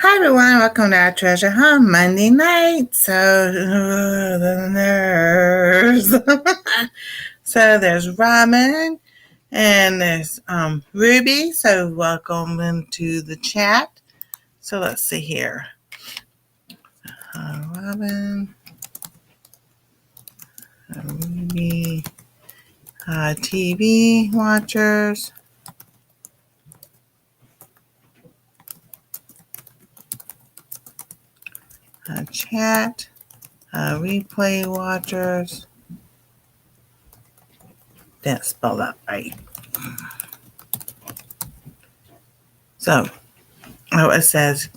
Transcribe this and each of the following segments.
Hi everyone, welcome to our treasure hunt Monday night. So the nerves. So there's Robin and there's Ruby. So welcome into the chat. So let's see here. Robin, Ruby, TV watchers. Chat, replay watchers. Didn't spell that right. So, it says,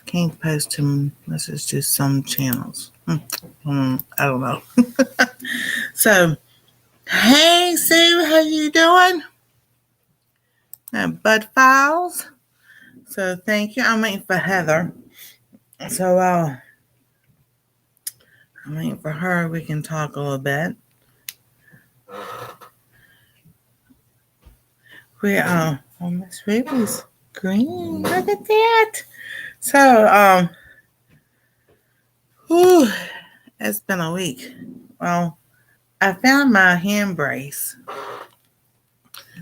can't post to message to some channels. I don't know. So, hey Sue, how you doing? Bud Files. So, thank you. I'm waiting for Heather. So, I'm waiting for her. We can talk a little bit. We are on Miss Ruby's green. Look at that. So, it's been a week. Well, I found my hand brace.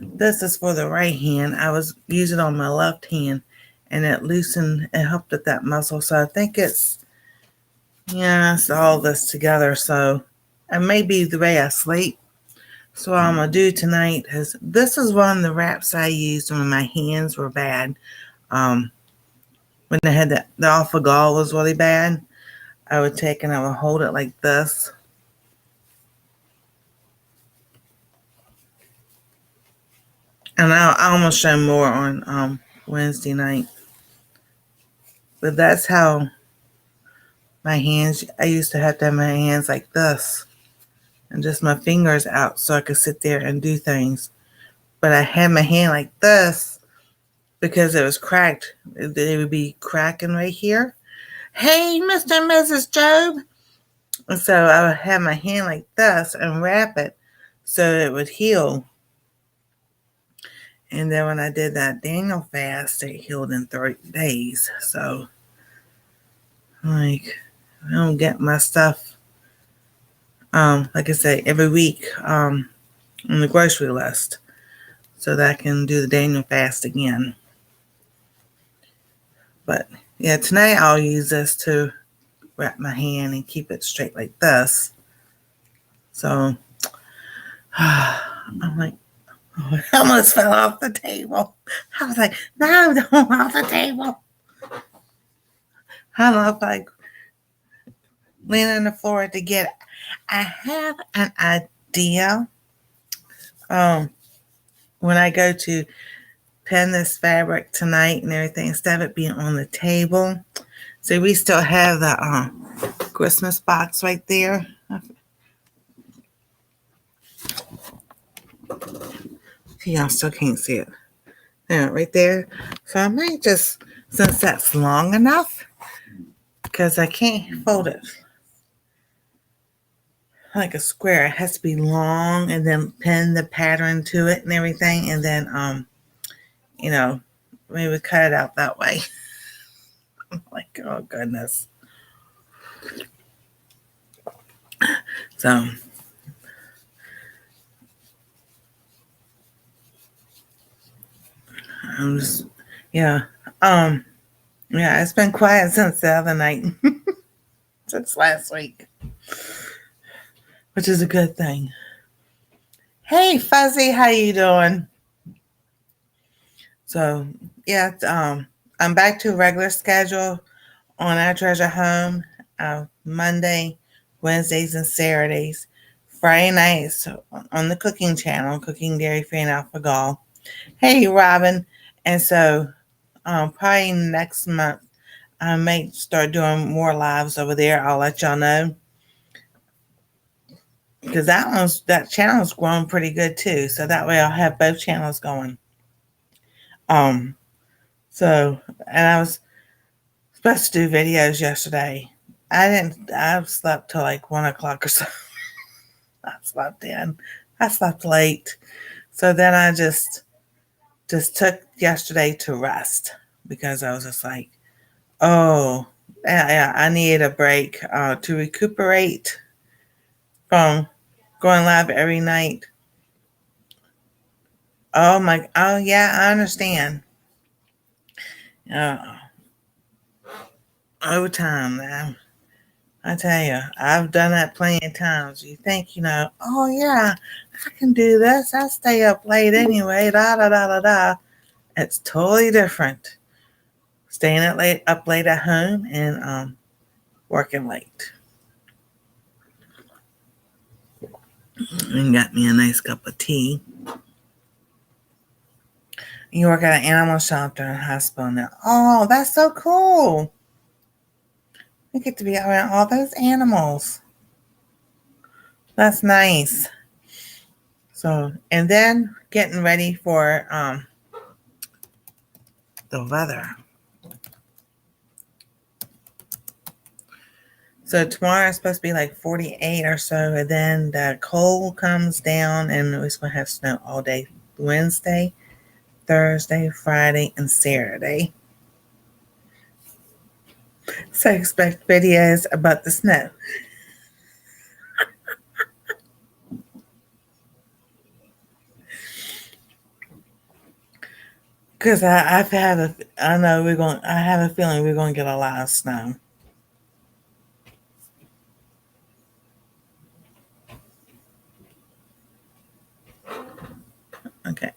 This is for the right hand. I was using it on my left hand, and it loosened. It helped with that muscle. So I think it's all this together. So it may be the way I sleep. So what I'm gonna do tonight is this is one of the wraps I used when my hands were bad. When I had the alpha gall was really bad, I would take and I would hold it like this. And I'll almost show more on Wednesday night. But that's how my hands, I used to have to have my hands like this and just my fingers out so I could sit there and do things. But I had my hand like this because it was cracked. It would be cracking right here. Hey, Mr. and Mrs. Job. And so I would have my hand like this and wrap it so it would heal. And then when I did that Daniel fast, it healed in 30 days. So, like, I don't get my stuff, like I say, every week on the grocery list so that I can do the Daniel fast again. But, yeah, tonight I'll use this to wrap my hand and keep it straight like this. So, I'm like, oh, I almost fell off the table. I was like, no, don't off the table. I don't know if I lean on the floor to get it. I have an idea. When I go to pin this fabric tonight and everything, instead of it being on the table. So we still have the Christmas box right there. Y'all still can't see it. Yeah, right there. So I might just, since that's long enough, because I can't fold it like a square. It has to be long and then pin the pattern to it and everything. And then, maybe cut it out that way. I'm like, oh goodness. So, I'm just, yeah. It's been quiet since the other night. Since last week. Which is a good thing. Hey Fuzzy, how you doing? So I'm back to regular schedule on our treasure home. Monday, Wednesdays, and Saturdays. Friday nights on the cooking channel, Cooking Dairy Free and Alpha Gall. Hey Robin. And so probably next month I may start doing more lives over there. I'll let y'all know. Because that channel's growing pretty good too. So that way I'll have both channels going. And I was supposed to do videos yesterday. I slept till like 1 o'clock or so. I slept in. I slept late. So then I just took yesterday to rest because I was just like, Oh, yeah, I need a break to recuperate from going live every night. Oh yeah, I understand. Uh, Overtime, man. I tell you, I've done that plenty of times. You think, oh yeah, I can do this. I stay up late anyway. Da da da da da. It's totally different. Staying up late at home and working late. And got me a nice cup of tea. You work at an animal shelter and hospital now. Oh, that's so cool. You get to be around all those animals. That's nice. So, and then getting ready for the weather. So tomorrow is supposed to be like 48 or so, and then the cold comes down, and it's going to have snow all day Wednesday, Thursday, Friday, and Saturday. So expect videos about the snow. Because I have I have a feeling we're going to get a lot of snow. Okay.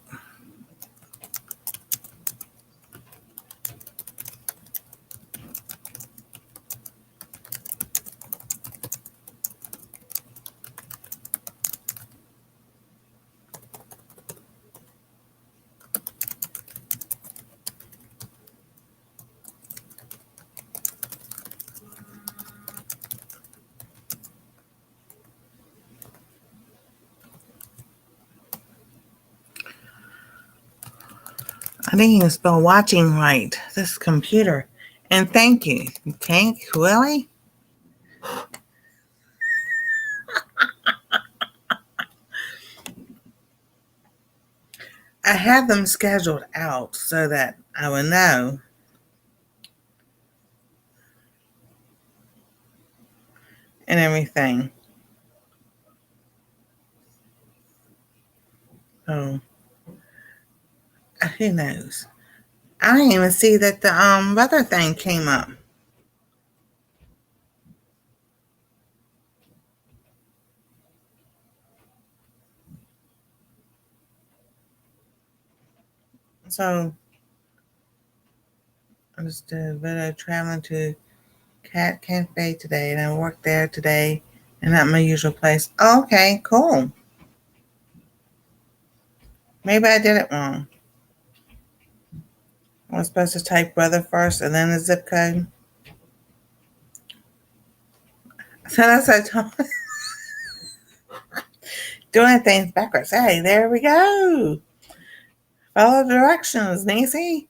I didn't even spell watching right. This computer. And thank you. Thank Willie. I have them scheduled out so that I will know. And everything. So who knows? I didn't even see that the weather thing came up. So I just did a video traveling to Cat Cafe today, and I worked there today, and not my usual place. Oh, okay, cool. Maybe I did it wrong. I was supposed to type weather first and then the zip code. So that's what I told doing things backwards. Hey, there we go. Follow directions, Nancy.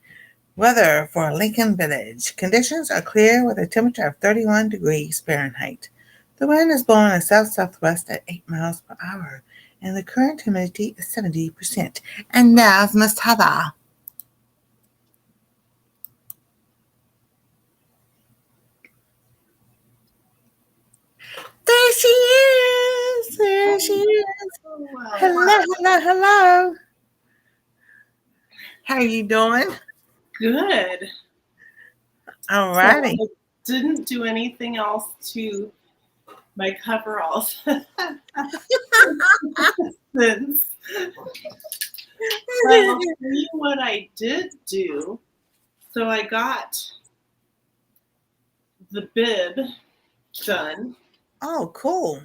Weather for Lincoln Village. Conditions are clear with a temperature of 31 degrees Fahrenheit. The wind is blowing a south-southwest at 8 miles per hour, and the current humidity is 70%. And now's Miss Heather. There she is. There she is. Hello, hello, hello. How you doing? Good. All righty. So I didn't do anything else to my coveralls since. But I'll tell you what I did do. So I got the bib done. Oh, cool.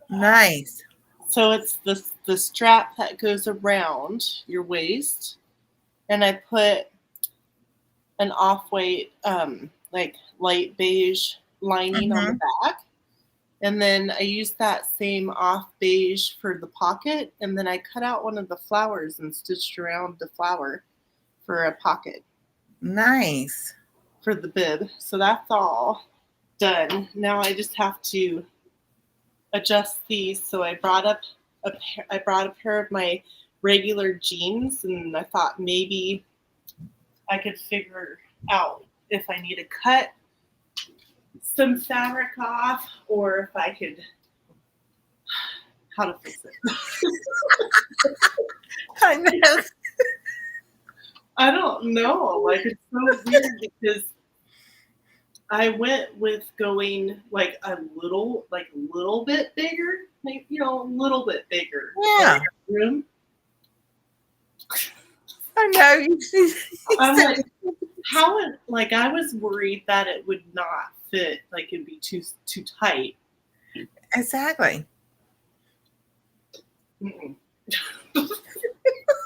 Nice. So it's the strap that goes around your waist, and I put an off-white, like light beige lining on the back. And then I used that same off beige for the pocket, and then I cut out one of the flowers and stitched around the flower for a pocket. Nice. For the bib. So that's all done. Now I just have to adjust these. So I brought a pair of my regular jeans, and I thought maybe I could figure out if I need to cut some fabric off or if I could how to fix it. I know. I don't know. Like it's so weird because I went with going like a little bit bigger, like, you know, a little bit bigger. Yeah. Room. I know. You I'm said, like, how? Like I was worried that it would not fit. Like it'd be too tight. exactly. Mm-mm.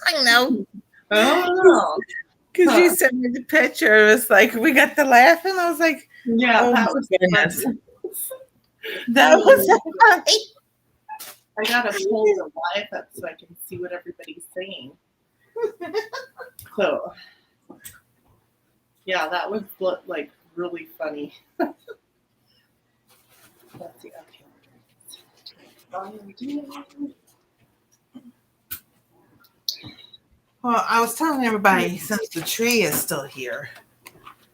I know. I don't know. Because you sent me the picture. It was like, we got to laughing. I was like, Yeah, oh, that my was goodness. funny. That was funny. I gotta pull the live up so I can see what everybody's saying. So, yeah, that was like really funny. Let's see. Okay. Well, I was telling everybody, since the tree is still here,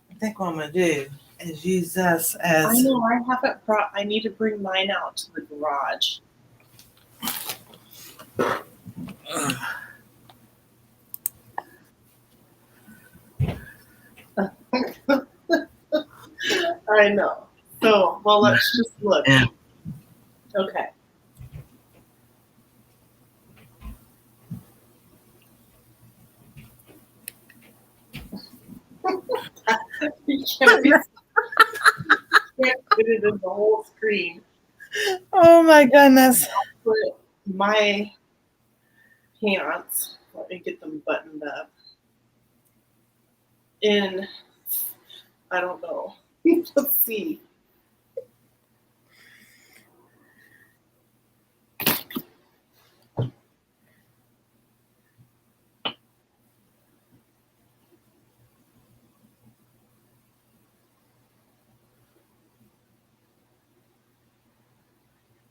I think what I'm going to do is use this as... I know I haven't brought. I need to bring mine out to the garage. I know. So, well, let's just look. Yeah. Okay. You can't fit it in the whole screen. Oh, my goodness. Put my pants. Let me get them buttoned up. In, I don't know. Let's see.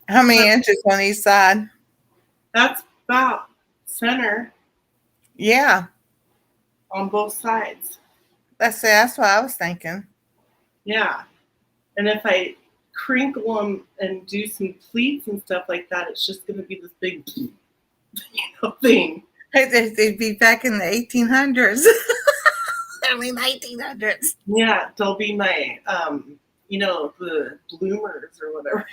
How many inches on each side? That's about center Yeah. on both sides. That's what I was thinking. Yeah. And if I crinkle them and do some pleats and stuff like that, it's just going to be this big thing. They'd be back in the 1800s. I mean, 1900s. Yeah, they'll be my, the bloomers or whatever.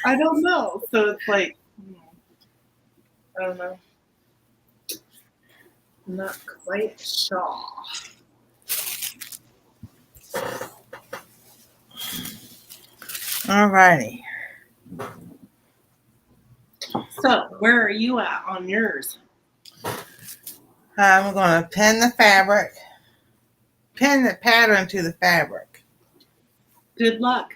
I don't know. So it's like, I don't know. I'm not quite sure. All righty. So where are you at on yours? I'm going to pin the pattern to the fabric. Good luck.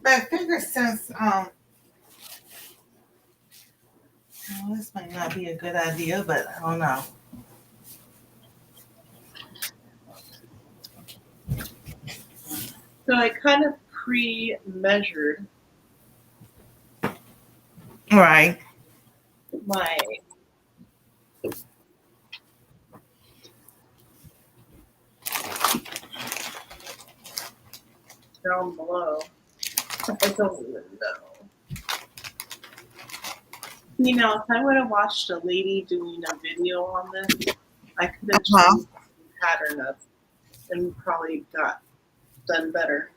But I figure since well, this might not be a good idea, but I don't know. So I kind of pre-measured Right. my down below. I don't even know. You know, if I would have watched a lady doing a video on this, I could have changed the pattern up and probably got done better.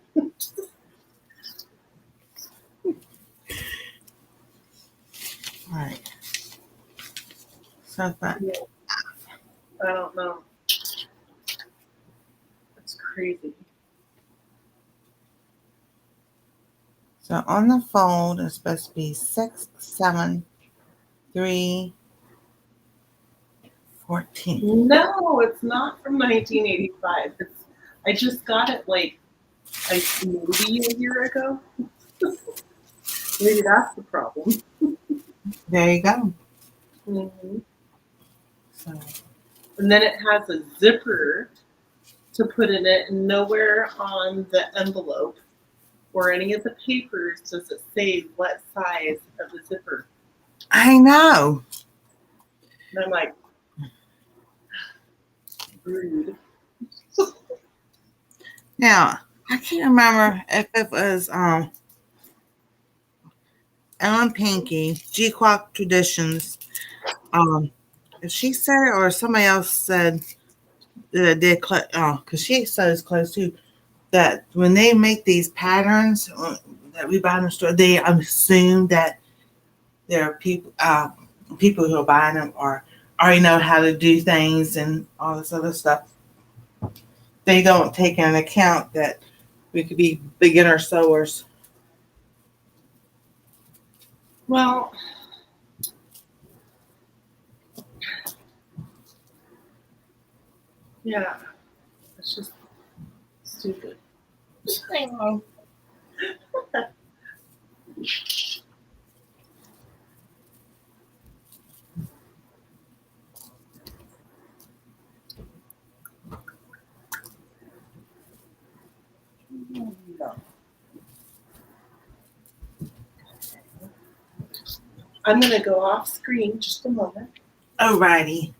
Right. So fun. I don't know. It's crazy. So on the fold, it's supposed to be 6, 7, 3, 14. No, it's not from 1985. I just got it like maybe a year ago. Maybe that's the problem. There you go. Mm-hmm. So, And then it has a zipper to put in it, and nowhere on the envelope or any of the papers does it say what size of the zipper. I know. And I'm like, rude. Now, I can't remember if it was Ellen Pinky, G-Quack Traditions. If she said it or somebody else said that it did, because she said it's close too, that when they make these patterns that we buy in the store, they assume that there are people who are buying them or already know how to do things and all this other stuff. They don't take into account that we could be beginner sewers. Well, yeah, it's just stupid. I know. No. I'm going to go off screen just a moment. Alrighty.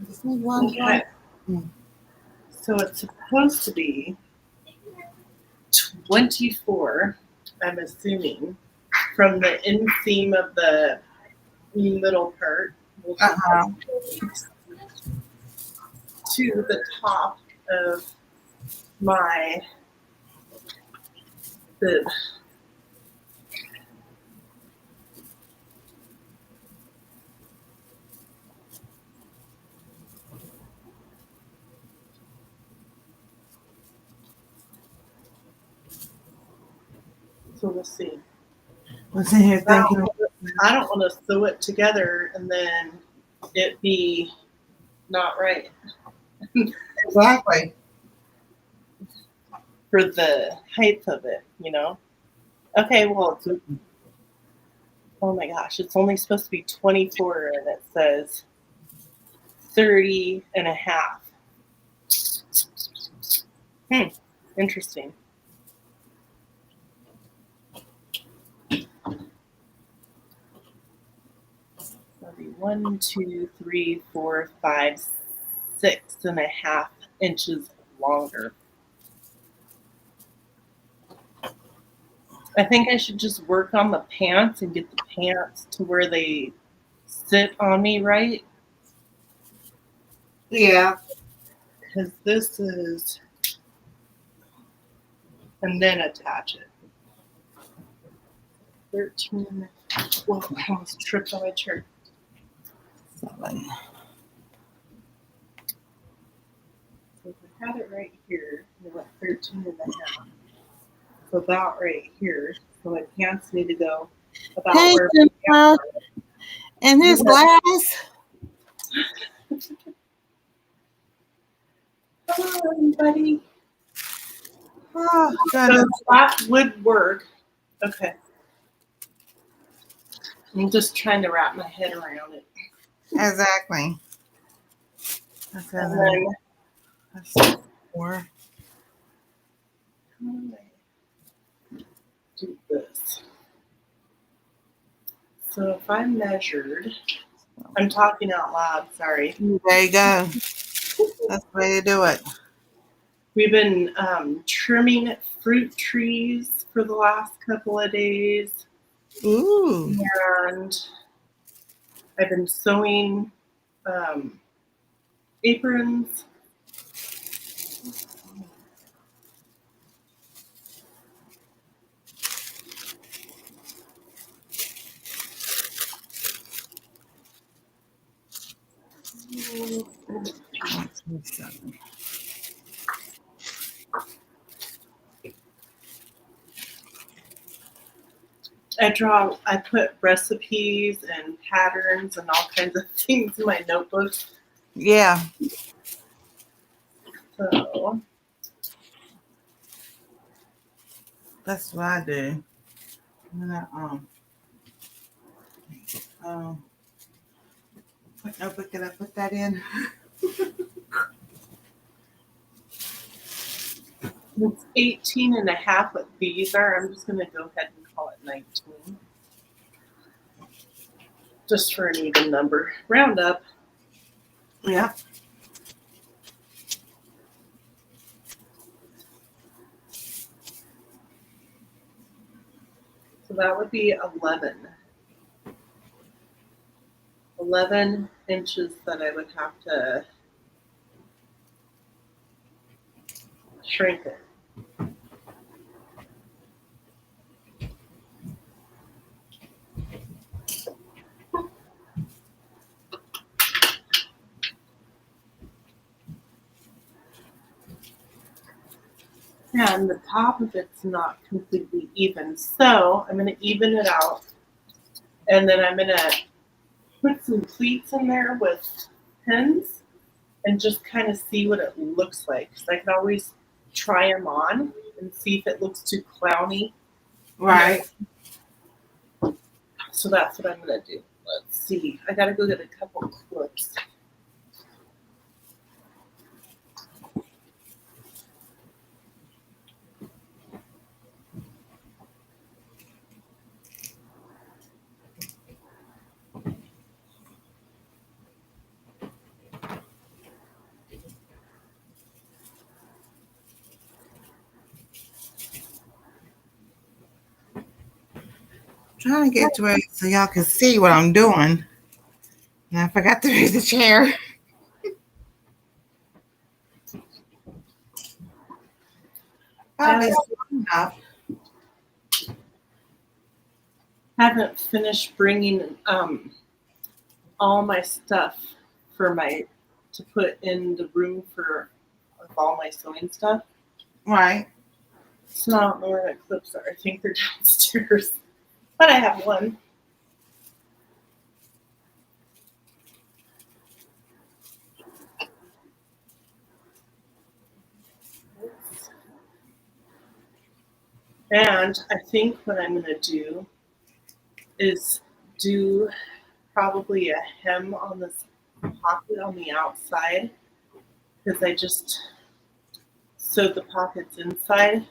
Just need one. Okay. So it's supposed to be 24, I'm assuming, from the inseam of the middle part Uh-huh. to the top of my bib. So we'll see. I'm sitting here thinking. I don't want to sew it together and then it be not right Exactly. for the height of it, you know? Okay, well, oh my gosh, it's only supposed to be 24 and it says 30 and a half. Interesting. That'll be 1, 2, 3, 4, 5, 6.5 inches longer. I think I should just work on the pants and get the pants to where they sit on me right. Yeah. Because this is, and then attach it. 13. Well, I almost tripped on my chair. 7. So if I had it right here, it went 13 and a half. So about right here. So my pants need to go about Hey, where Jennifer. And this glass. Hello, everybody. Oh, So goodness. that would work. Okay. I'm just trying to wrap my head around it. Exactly. And then, That's 4. how do I do this? So if I measured, I'm talking out loud, sorry. There you go. That's the way to do it. We've been trimming fruit trees for the last couple of days. Ooh. And I've been sewing aprons. I put recipes and patterns and all kinds of things in my notebooks. Yeah. So That's what I do. And Oh, what notebook did I put that in? It's 18 and a half what these are. I'm just going to go ahead and call it 19. Just for an even number. Round up. Yeah. So that would be 11. 11 inches that I would have to shrink it. And the top of it's not completely even. So I'm going to even it out. And then I'm going to put some pleats in there with pins and just kind of see what it looks like. Because I can always try them on and see if it looks too clowny. Right. So that's what I'm going to do. Let's see. I got to go get a couple clips. Trying to get to it so y'all can see what I'm doing. And I forgot to raise the chair. Probably enough. Haven't finished bringing all my stuff for to put in the room for all my sewing stuff. Right. So I don't know where my clips are. I think they're downstairs, but I have one. And I think what I'm going to do is do probably a hem on this pocket on the outside because I just sewed the pockets inside.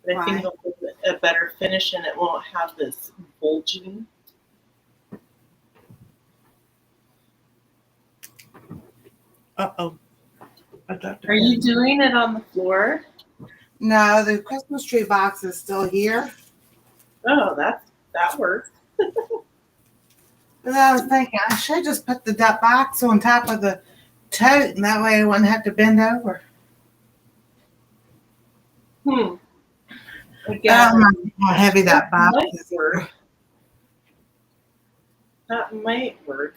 But I think it'll give it a better finish and it won't have this bulging. Uh-oh. Are you doing it on the floor? No, the Christmas tree box is still here. Oh, that works. But I was thinking I should just put the box on top of the tote, and that way I wouldn't have to bend over. Again, I don't know how heavy that box is. That might work.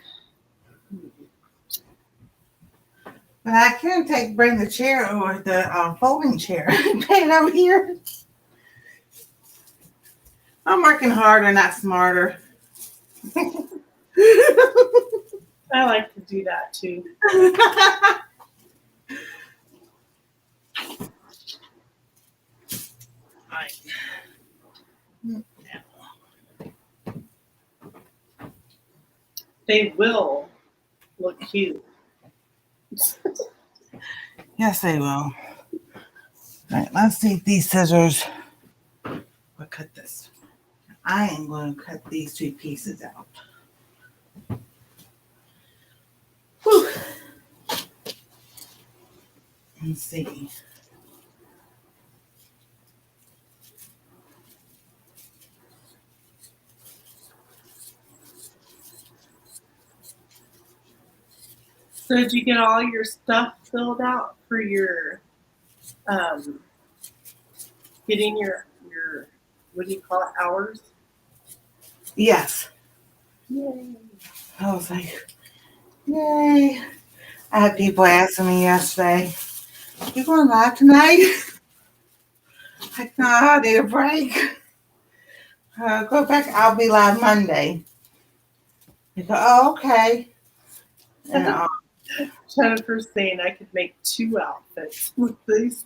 But I can bring the chair or the folding chair and put it over here. I'm working harder, not smarter. I like to do that too. They will look cute. Yes, they will. All right, let's see if these scissors will cut this. I am going to cut these 2 pieces out. Whew. Let's see. So did you get all your stuff filled out for your getting your what do you call it, hours? Yes. Yay. I was like, yay. I had people asking me yesterday, you going live tonight? Like, no, I need a break. Go back. I'll be live Monday. You go, oh, okay. And, Jennifer's saying I could make 2 outfits with these.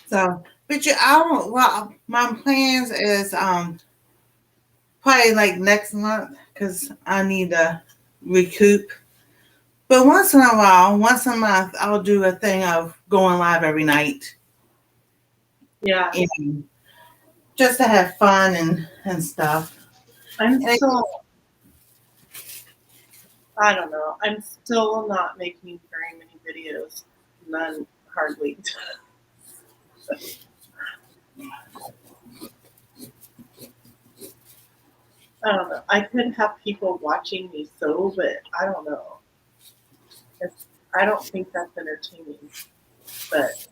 So But I don't. Well, my plans is probably like next month because I need to recoup. But once in a while, once a month, I'll do a thing of going live every night, Yeah, and just to have fun and stuff. I'm And still, I don't know, I'm still not making very many videos. None, hardly. I don't know. I could have people watching me sew, but I don't know. I don't think that's entertaining. But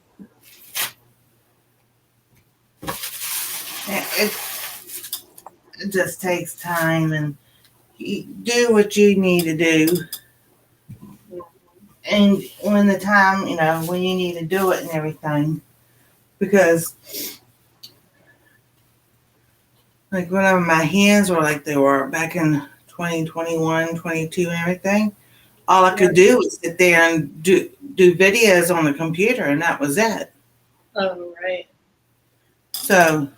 it, it just takes time, and you do what you need to do. And when the time, when you need to do it and everything. Because, like, whenever my hands were like they were back in 2021, 22, and everything, all I yeah, could do was sit there and do videos on the computer, and that was it. oh right, So,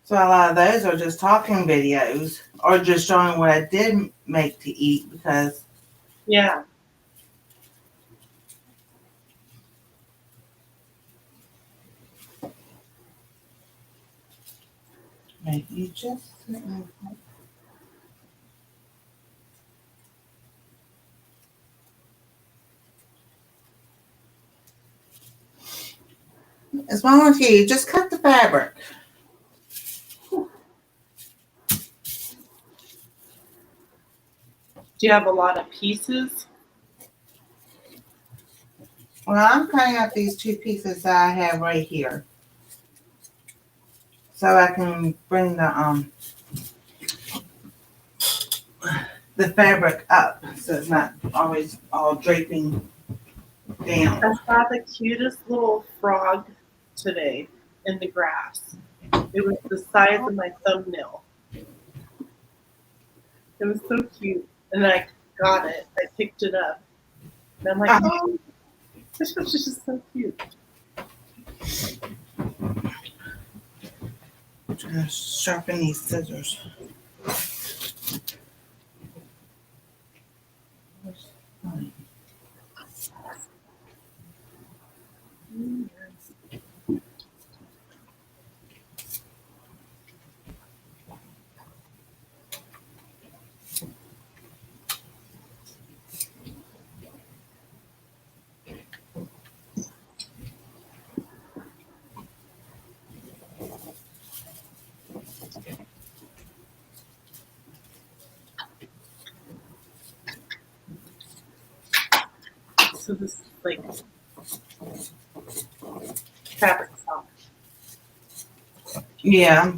so a lot of those are just talking videos or just showing what I did make to eat because yeah. like, you just. As long as you just cut the fabric. Do you have a lot of pieces? Well, I'm cutting up these two pieces that I have right here, so I can bring the fabric up, so it's not always all draping down. I saw the cutest little frog today in the grass. It was the size of my thumbnail. It was so cute. And I got it. I picked it up. And I'm like, oh, this was just so cute. Just sharpen these scissors. So this is like fabric sock. Yeah.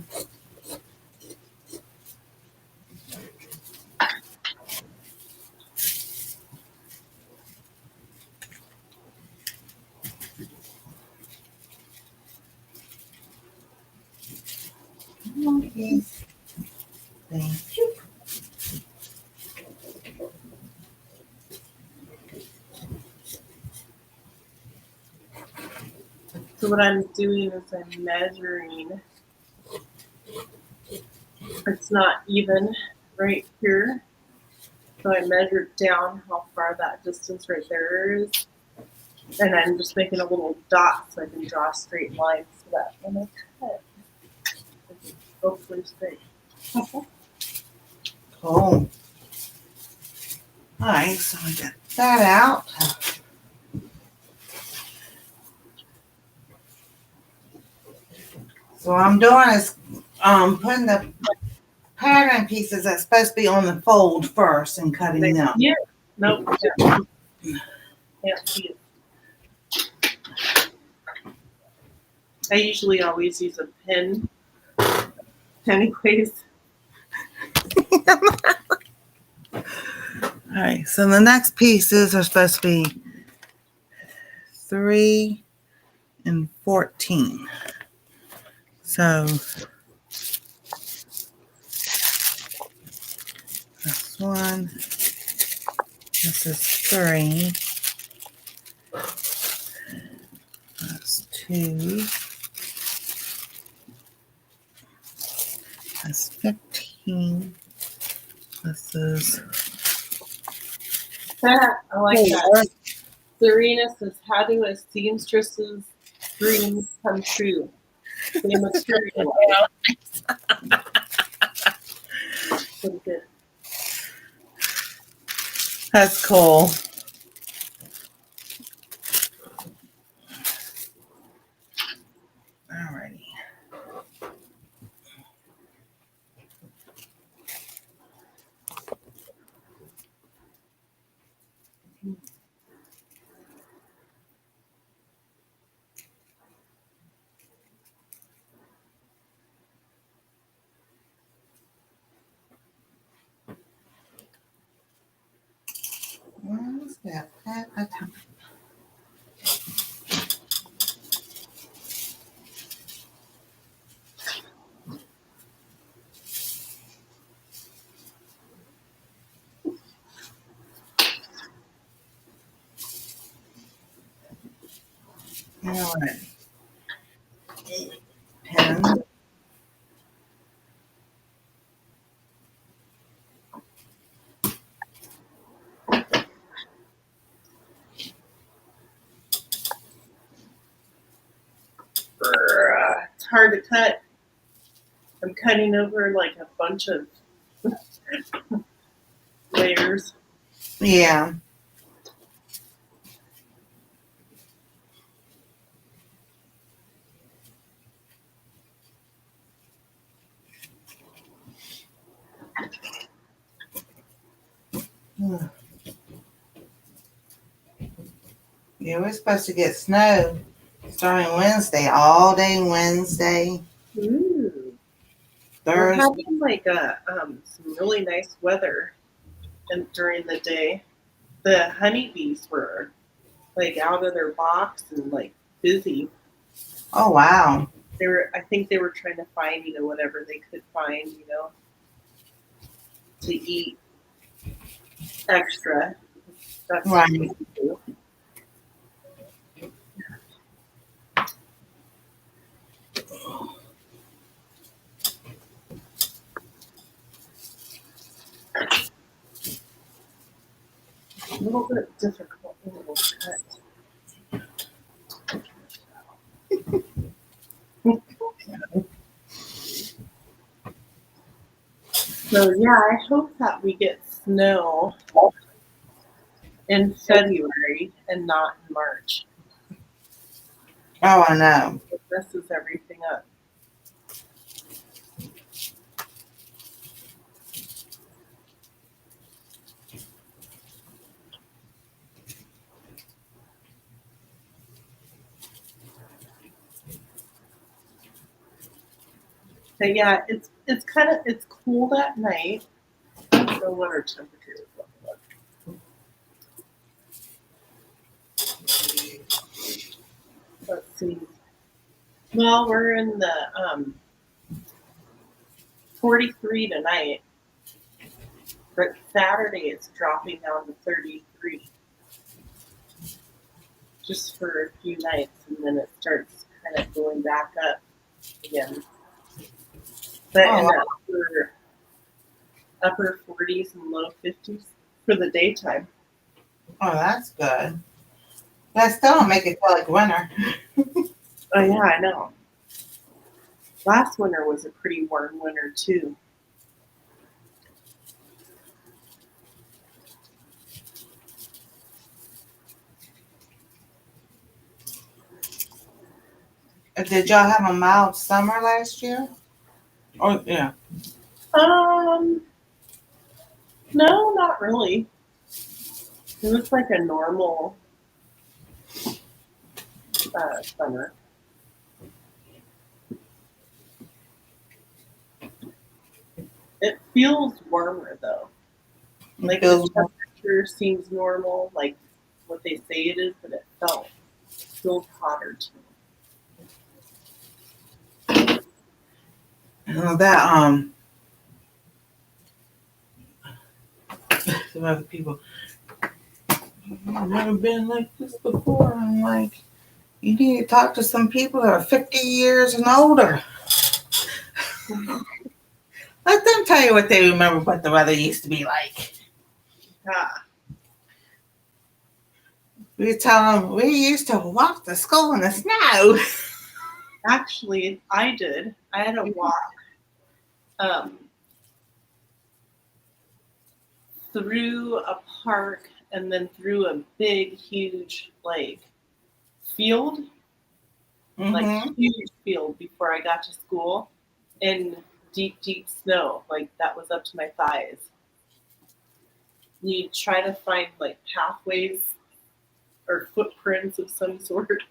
Okay. Thank you. So what I'm doing is I'm measuring. It's not even right here. So I measured down how far that distance right there is. And I'm just making a little dot so I can draw a straight line so that when I cut, it's hopefully straight. Cool. All right, so I got that out. So what I'm doing is putting the pattern pieces that's supposed to be on the fold first and cutting them. Yeah. Nope. Can't see it. I usually always use a pen. Anyways. All right, so the next pieces are supposed to be 3 and 14. So that's 1. This is 3. That's That's 2. That's 15. This is. I like that. Serena says, how do a seamstress's dreams come true? They materialize. Pretty good. That's cool. Alrighty. What's that? All right. Pen. It's hard to cut. I'm cutting over like a bunch of layers. Yeah. Yeah, we're supposed to get snow starting Wednesday, all day Wednesday, Ooh. We're Thursday. having like some really nice weather, and during the day, the honeybees were like out of their box and like busy. Oh, wow. I think they were trying to find, whatever they could find, to eat extra. That's Right. what we do. A little bit difficult, a little cut. So yeah, I hope that we get snow in February and not in March. Oh, I know. It messes everything up. But yeah, it's cold at night. So what our temperature is looking like. Let's see. Well, we're in the 43 tonight, but Saturday it's dropping down to 33. Just for a few nights, and then it starts kind of going back up again. But in the upper 40s and low 50s for the daytime. Oh, that's good. That still don't make it feel like winter. Oh yeah, I know. Last winter was a pretty warm winter too. Did y'all have a mild summer last year? Oh, yeah. No, not really. It was like a normal summer. It feels warmer though. Like the temperature seems normal, like what they say it is, but it feels hotter to me. That some other people, I've never been like this before. I'm like, You need to talk to some people that are 50 years and older. Let them tell you what they remember what the weather used to be like. We tell them we used to walk to school in the snow. Actually, I did. I had to walk through a park and then through a big, huge field, Mm-hmm. huge field before I got to school in deep, deep snow. That was up to my thighs. You try to find pathways or footprints of some sort.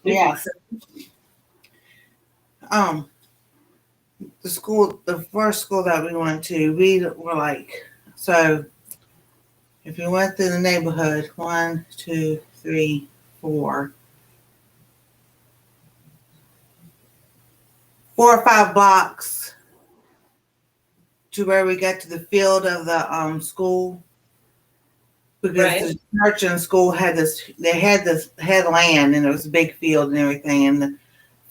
Yes. The first school that we went to, we were like, so if you went through the neighborhood, 1, 2, 3, 4 or 5 blocks to where we got to the field of the school, because Right. the church and school had had land, and it was a big field and everything, and the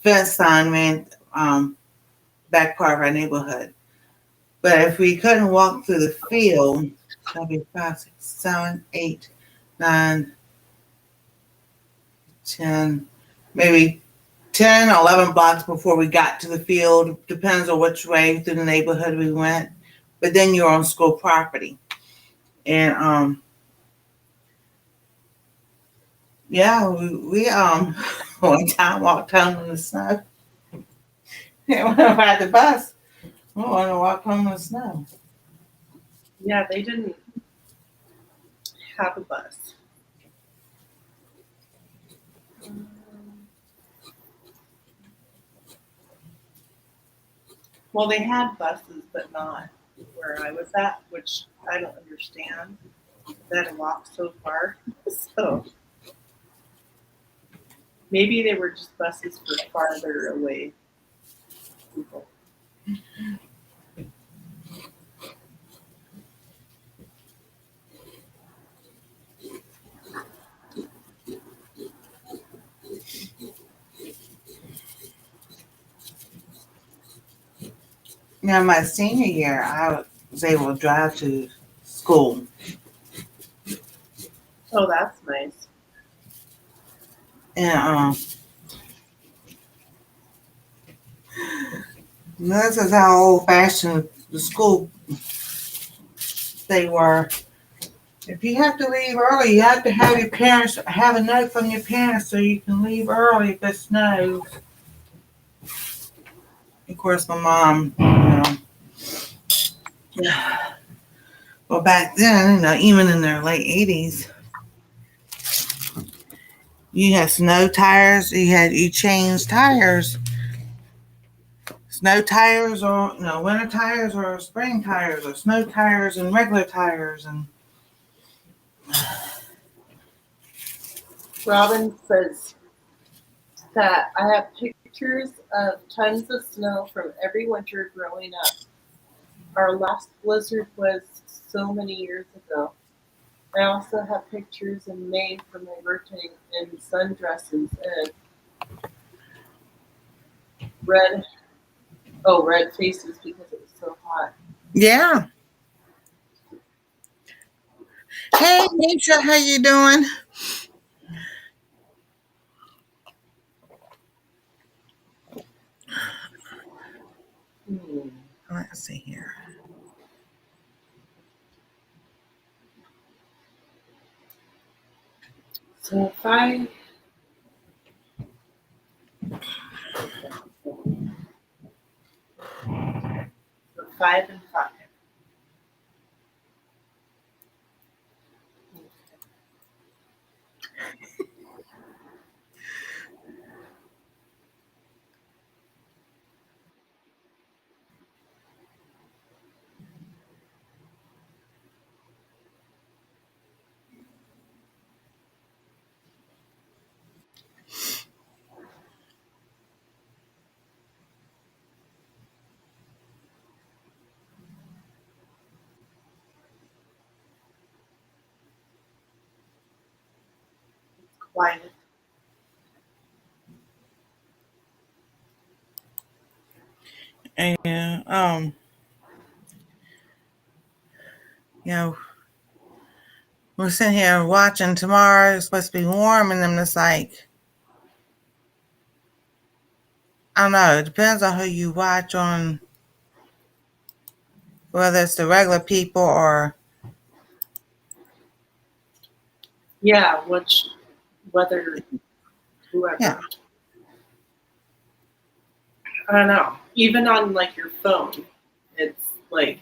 fence sign ran back part of our neighborhood. But if we couldn't walk through the field, that'd be 5, 6, 7, 8, 9, 10, maybe 10 or 11 blocks before we got to the field. Depends on which way through the neighborhood we went. But then you're on school property. And yeah, we one time walked home in the snow. When I ride the bus, we want to walk home in the snow. Yeah, they didn't have a bus. Well, they had buses, but not where I was at, which I don't understand. They had to walk so far. So maybe they were just buses for farther away people. Now, my senior year, I was able to drive to school. Oh, that's nice. And this is how old fashioned the school they were. If you have to leave early, you have to have your parents have a note from your parents so you can leave early if it snows. Of course, my mom, well, back then, even in their late 80s, you had snow tires, you changed tires. Snow tires or winter tires or spring tires or snow tires and regular tires. And Robin says that I have pictures of tons of snow from every winter growing up. Our last blizzard was so many years ago. I also have pictures in May from my birthday in sundresses and red red faces because it was so hot. yeah. Hey, Nisha, how you doing? Let's see here. So 5 and 5. Quiet. And you know, we're sitting here watching tomorrow. It's supposed to be warm, and I'm just like, I don't know. It depends on who you watch on, whether it's the regular people or Yeah, which whether yeah, whoever. I don't know. Even on like your phone, it's like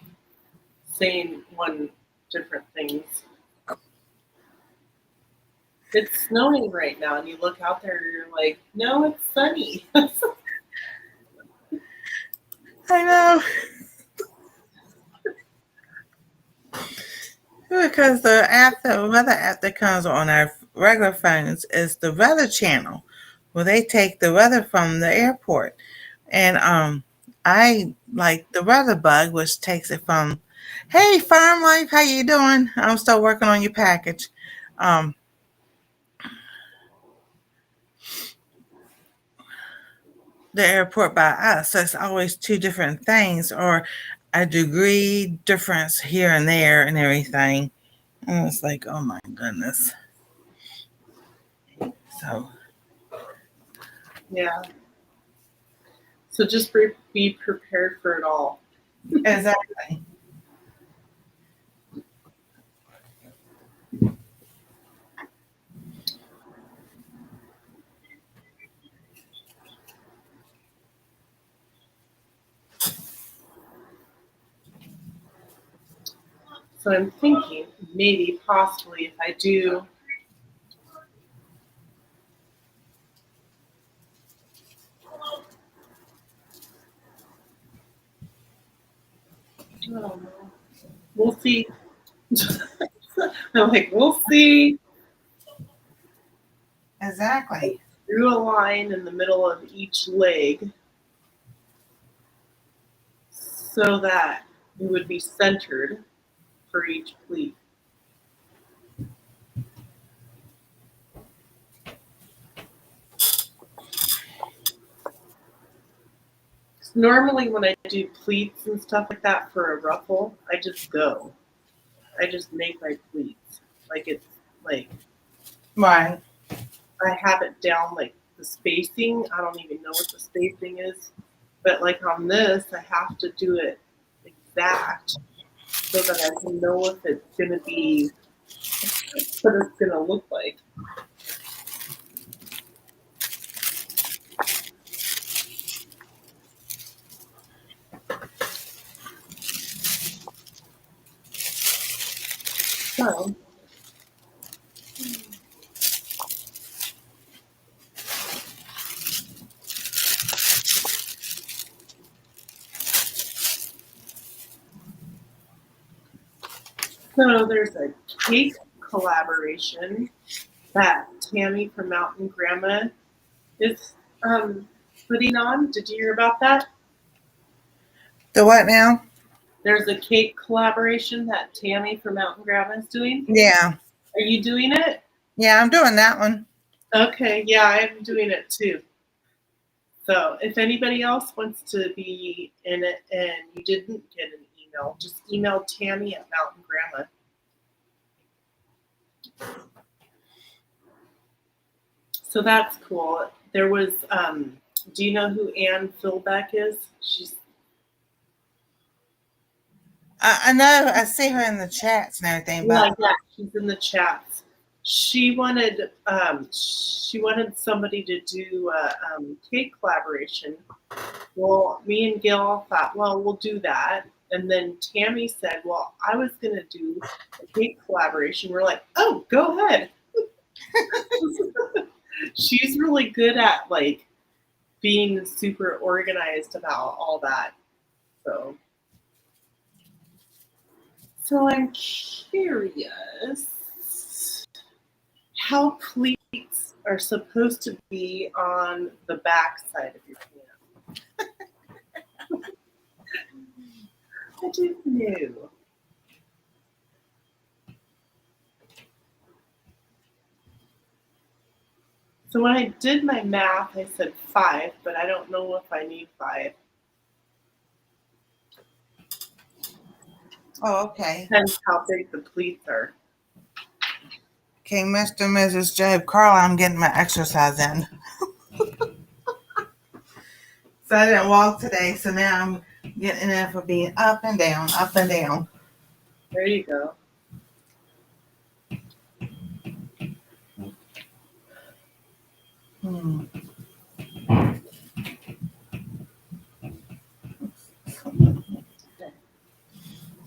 saying one different things. It's snowing right now, and you look out there, and you're like, no, it's sunny. I know. Because the weather app that comes on our regular phones is the Weather Channel, where they take the weather from the airport. And I like the Weather Bug, which takes it from, "Hey, Farm Life, how you doing? I'm still working on your package." Um, the airport by us, so it's always two different things, or a degree difference here and there, and everything. And it's like, oh my goodness. So Yeah. So just be prepared for it all. exactly. So I'm thinking maybe possibly if I do. Oh, we'll see. I'm like, we'll see. Exactly. Drew a line in the middle of each leg so that it would be centered for each pleat. Normally, when I do pleats and stuff like that for a ruffle, I just go. I just make my pleats. Like it's like Right. I have it down like the spacing. I don't even know what the spacing is. But like on this, I have to do it exact so that I can know if it's gonna be what it's gonna look like. So So there's a cake collaboration that Tammy from Mountain Grandma is putting on. Did you hear about that? The what now? There's a cake collaboration that Tammy from Mountain Grandma is doing. Yeah. Are you doing it? Yeah, I'm doing that one. Okay, yeah, I'm doing it too. So if anybody else wants to be in it and you didn't get an email, just email Tammy at Mountain Grandma. So that's cool. There was, do you know who Anne Philbeck is? She's I know. I see her in the chats and everything, but yeah, she's in the chats. She wanted somebody to do a cake collaboration. Well, me and Gil thought, well, we'll do that. And then Tammy said, well, I was going to do a cake collaboration. We're like, oh, go ahead. She's really good at like being super organized about all that. So I'm curious how pleats are supposed to be on the back side of your pan. I didn't know. So when I did my math, I said 5, but I don't know if I need 5. Oh, okay. Depends how big the pleats are. Okay, Mr. and Mrs. Job Carl, I'm getting my exercise in. So I didn't walk today, so now I'm getting in for being up and down, up and down. There you go. Hmm.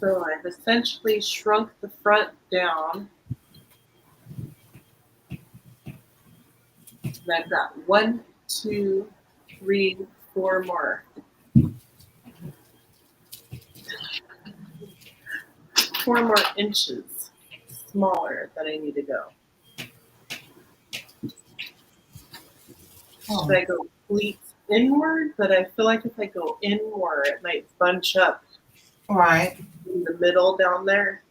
So I've essentially shrunk the front down. And I've got 1, 2, 3, 4 more. 4 more inches smaller that I need to go. Oh. Should I go pleats inward? But I feel like if I go inward, it might bunch up Right. in the middle down there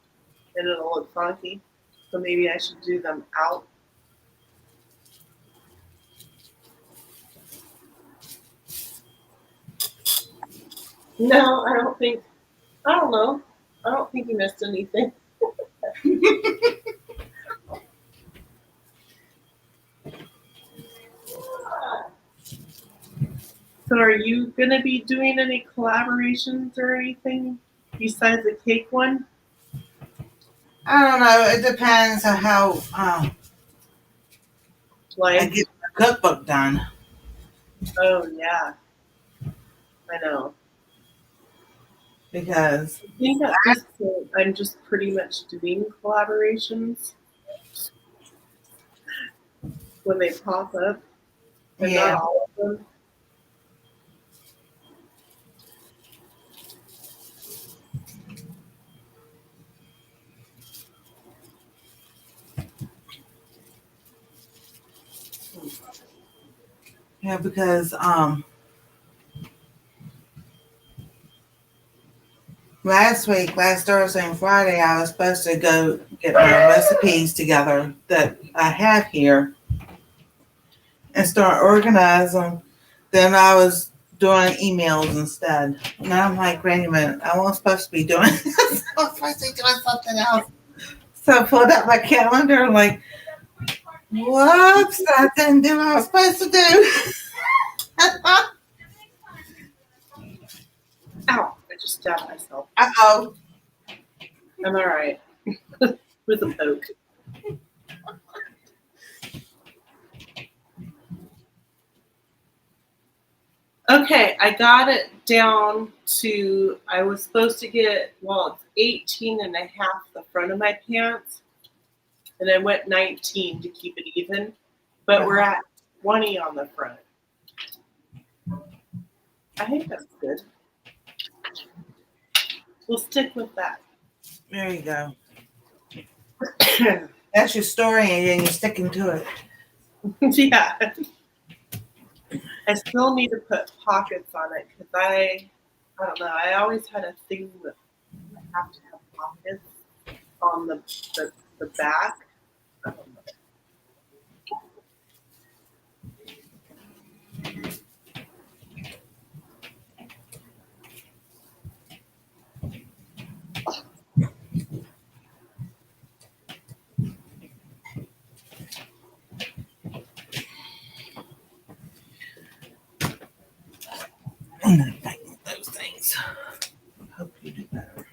and it'll look funky. So maybe I should do them out. No, I don't know. I don't think you missed anything. So are you going to be doing any collaborations or anything besides the cake one? I don't know. It depends on how I Like, get my cookbook done. oh yeah, I know. Because I think at this point I'm just pretty much doing collaborations when they pop up, but not yeah, all of them. because last Thursday and Friday, I was supposed to go get my recipes together that I have here and start organizing. Then I was doing emails instead. Now I'm like, wait a minute, I wasn't supposed to be doing this. I was supposed to be doing something else. So I pulled out my calendar and like, whoops, I didn't do what I was supposed to do. Ow! I just stabbed myself. Uh-oh. I'm all right with a poke. Okay, I got it down to, I was supposed to get, well, it's 18 and a half the front of my pants, and I went 19 to keep it even, but we're at 20 on the front. I think that's good. We'll stick with that. There you go. That's your story and you're sticking to it. Yeah. I still need to put pockets on it because I don't know. I always had a thing that I have to have pockets on the back. I don't know. I'm not fighting those things. Hope you do better.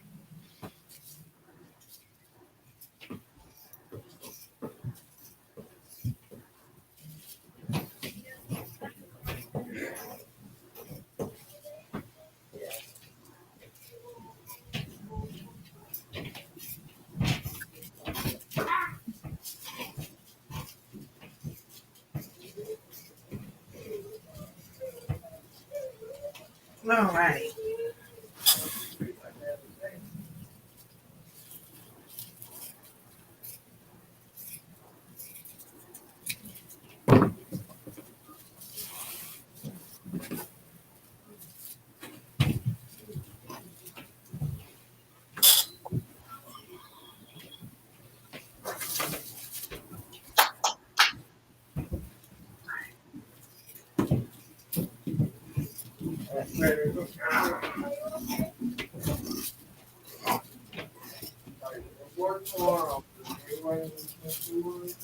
All right.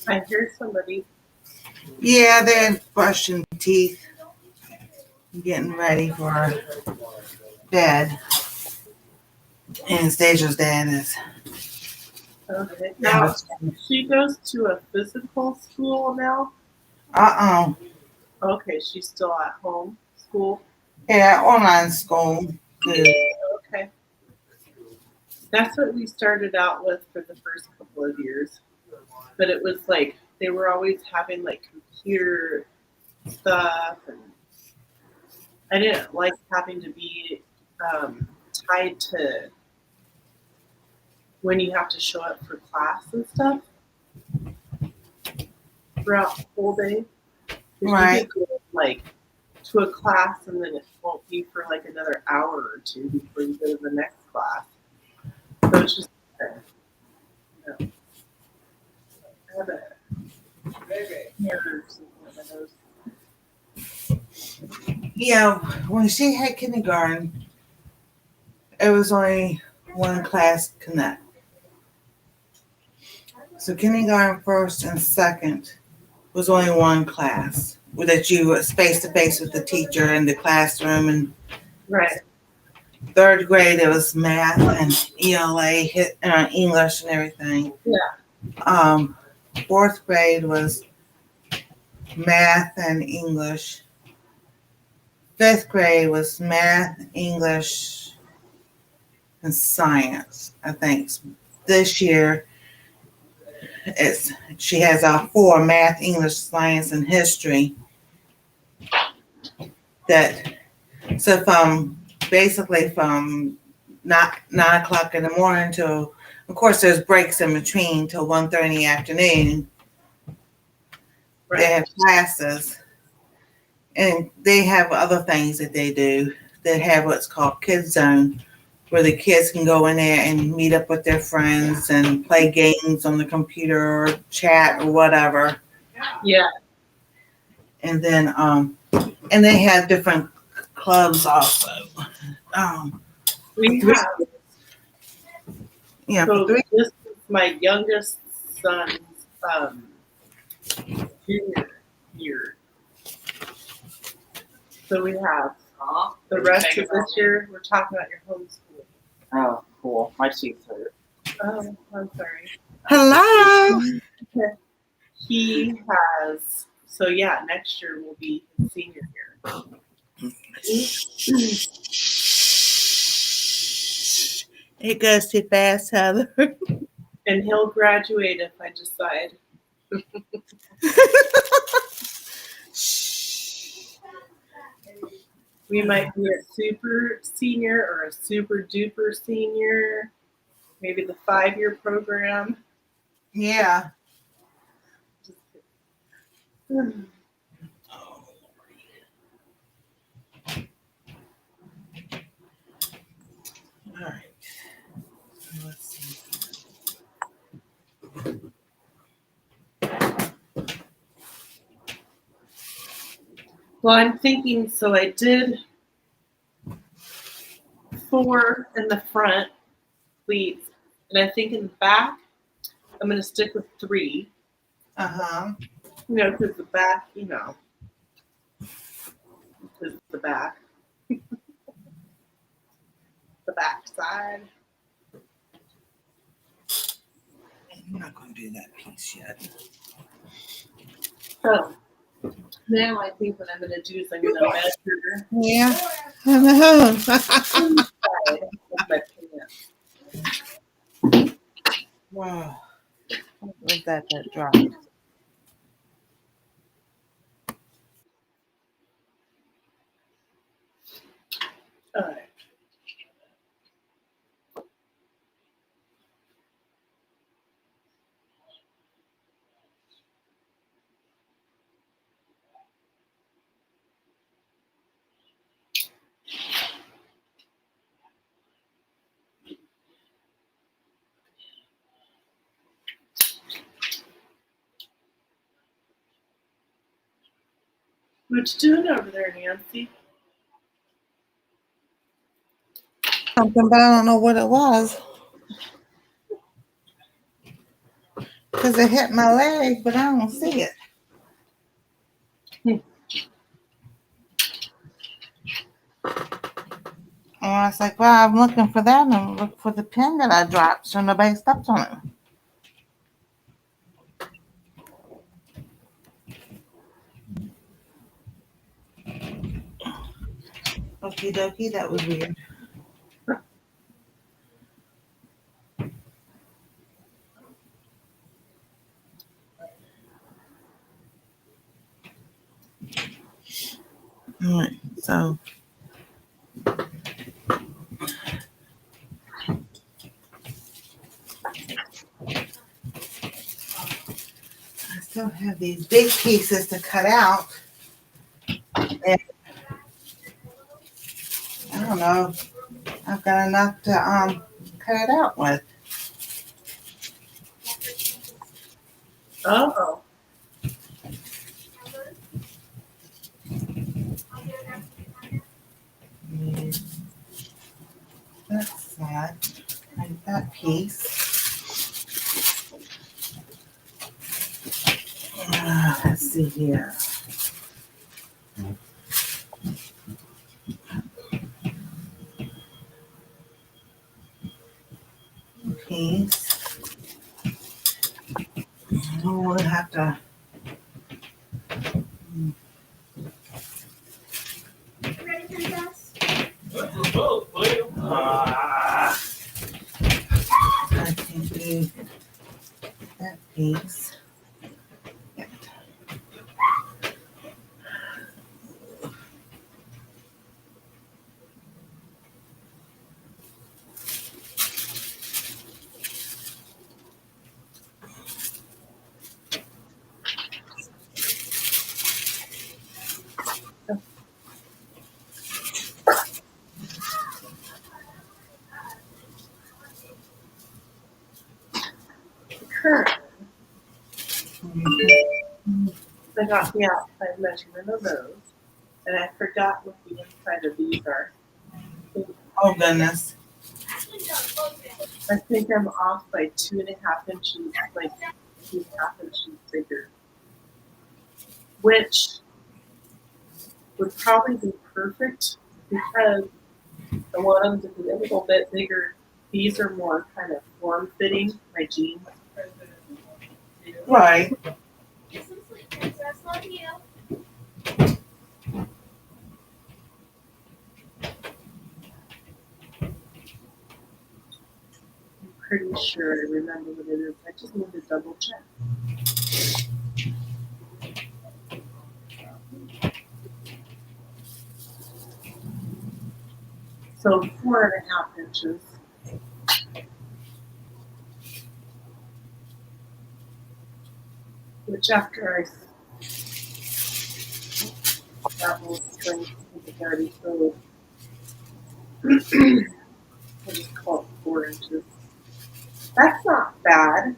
I hear somebody. Yeah, they're brushing teeth, getting ready for bed. Anastasia's dad is. Okay. Now, she goes to a physical school now? Okay, she's still at home school? Yeah, online school. Good. Okay. That's what we started out with for the first couple of years. But it was like they were always having like computer stuff, and I didn't like having to be tied to when you have to show up for class and stuff throughout the whole day. Right. You could go like to a class and then it won't be for like another hour or two before you go to the next class. So it's just I have a hair or something on my nose. Yeah, when she had kindergarten, it was only one class connect. So kindergarten first and second was only one class that you was face to face with the teacher in the classroom, and Right. third grade it was math and ELA, English and everything. Yeah. Fourth grade was math and English. Fifth grade was math, English, and science. I think this year she has 4 math, English, science, and history. So from basically from 9 o'clock in the morning till, of course, there's breaks in between till 1:30 in the afternoon. Right. They have classes, and they have other things that they do. They have what's called Kids Zone, where the kids can go in there and meet up with their friends and play games on the computer or chat or whatever. Yeah. And then and they have different clubs also. We have. Yeah, So this is my youngest son's junior year. So we have the rest of this year. We're talking about your homeschool. Oh, cool. My teeth hurt. Oh, I'm sorry. Hello. He has. So yeah, next year will be his senior year. It goes too fast, Heather. And he'll graduate if I decide. We might be a super senior or a super duper senior. Maybe the 5-year program. Yeah. All right. Let's see. Well, I'm thinking, so I did 4 in the front pleats, and I think in the back, I'm going to stick with 3. Because the back, because the back. The back side. I'm not going to do that piece yet. So now I think what I'm going to do is I'm going to measure. Yeah. I know. With my pants. Wow. Was that dropped? All right. What you doing over there, Nancy? Something, but I don't know what it was. Because it hit my leg, but I don't see it. And I was like, well, I'm looking for that and look for the pin that I dropped so nobody stepped on it. Okie dokie, that was weird. All right, so I still have these big pieces to cut out. And I don't know, I've got enough to cut it out with. Oh. That's sad. Like that piece. Let's see here. Piece. Oh, we'll have to. Ready, princess? I can do that piece. Current. Mhm. I got the outside measurement of those, and I forgot what the inside of these are. Oh goodness. I think I'm off by 2.5 inches, like 2.5 inches bigger, which would probably be perfect because I want them to be a little bit bigger. These are more kind of form-fitting, my jeans. Right. Get some sleep, princess. Love you. I'm pretty sure I remember what it is. I just need to double check. So 4.5 inches. Which after that will strength with the dirty filled. I'll just call it 4 inches. That's not bad.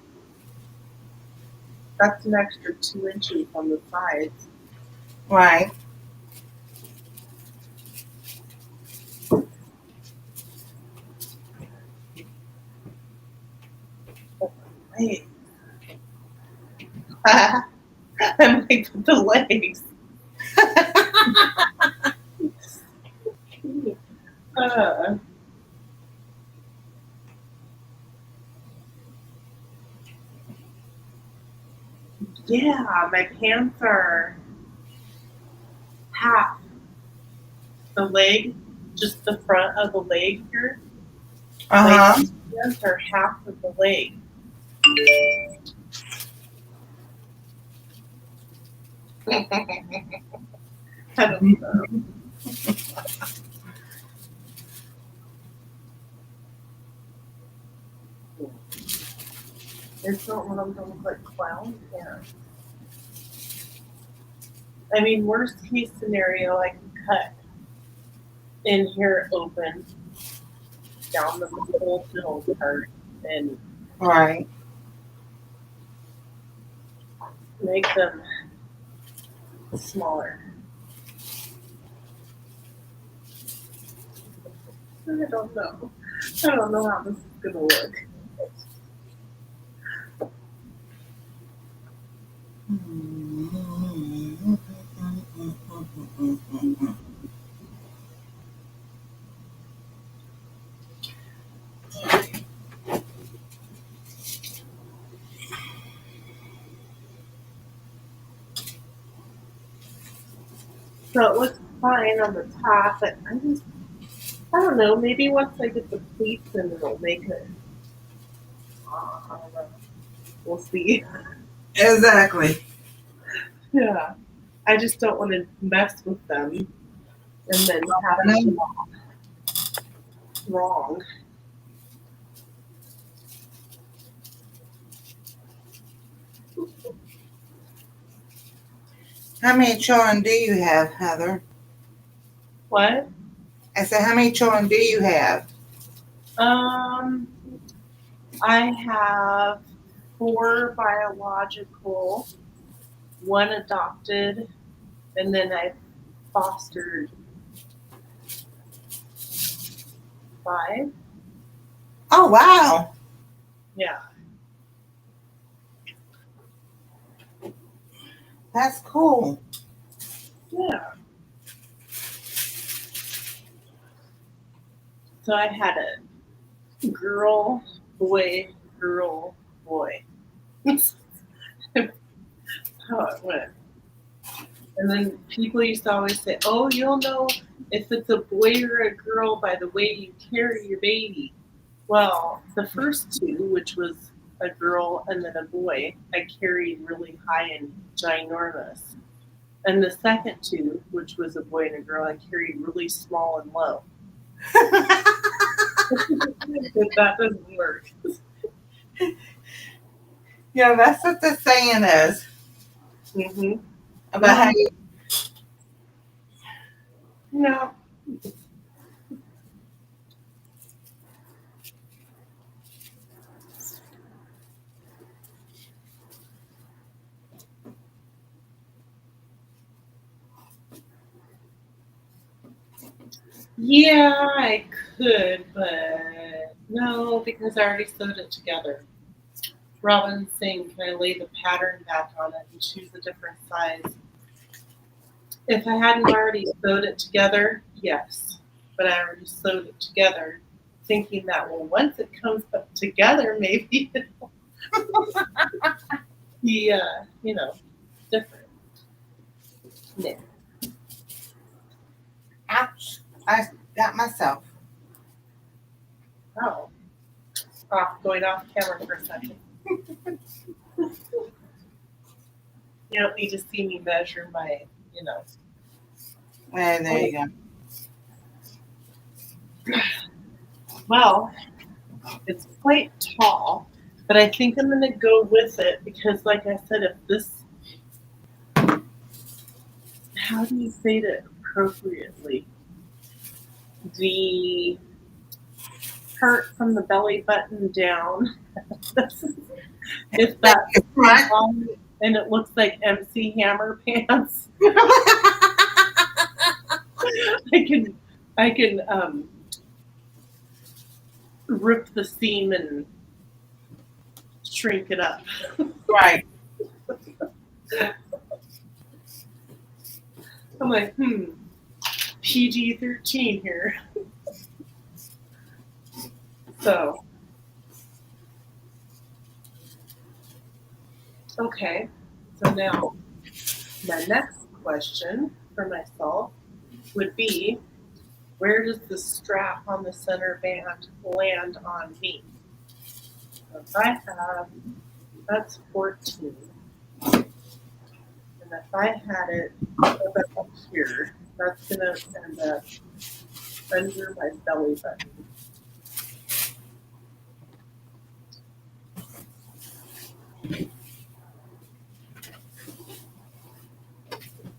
That's an extra 2 inches on the sides. Right. Wait. I'm like the legs. uh, yeah, my pants are half the leg, just the front of the leg here. Uh-huh. My pants are half of the leg. I don't know. It's not one of them look like clown pants. I mean, worst case scenario, I can cut in here open down the whole middle part and Right. make them smaller. I don't know. I don't know how this is gonna look. So it looks fine on the top, but I don't know, maybe once I get the pleats in, it'll make it. I don't know. We'll see. Exactly. Yeah. I just don't want to mess with them and then have No. them wrong. How many children do you have, Heather? What? I said, how many children do you have? I have 4 biological, 1 adopted, and then I fostered 5. Oh, wow. Yeah. That's cool. Yeah. So I had a girl, boy, girl, boy. That's how it went. And then people used to always say, "Oh, you'll know if it's a boy or a girl by the way you carry your baby." Well, the first 2, which was a girl and then a boy, I carried really high and ginormous. And the second 2, which was a boy and a girl, I carried really small and low. But that doesn't work. Yeah, that's what the saying is. Mm-hmm. About how you, No. Yeah, I could, but no, because I already sewed it together. Robin's saying, can I lay the pattern back on it and choose a different size? If I hadn't already sewed it together, yes. But I already sewed it together, thinking that, well, once it comes up together, maybe it'll be, different. Yeah. ouch, I got myself. Oh. Going off camera for a second. You don't need to see me measure my, And there you go. Well, it's quite tall, but I think I'm going to go with it because, like I said, if this, how do you say it appropriately? The part from the belly button down, if that's Right. long and it looks like MC Hammer pants, I can rip the seam and shrink it up. Right. I'm like, PG-13 here. So, okay. So now, my next question for myself would be, where does the strap on the center band land on me? So if I have, that's 14. And if I had it about here, that's going to end up under my belly button.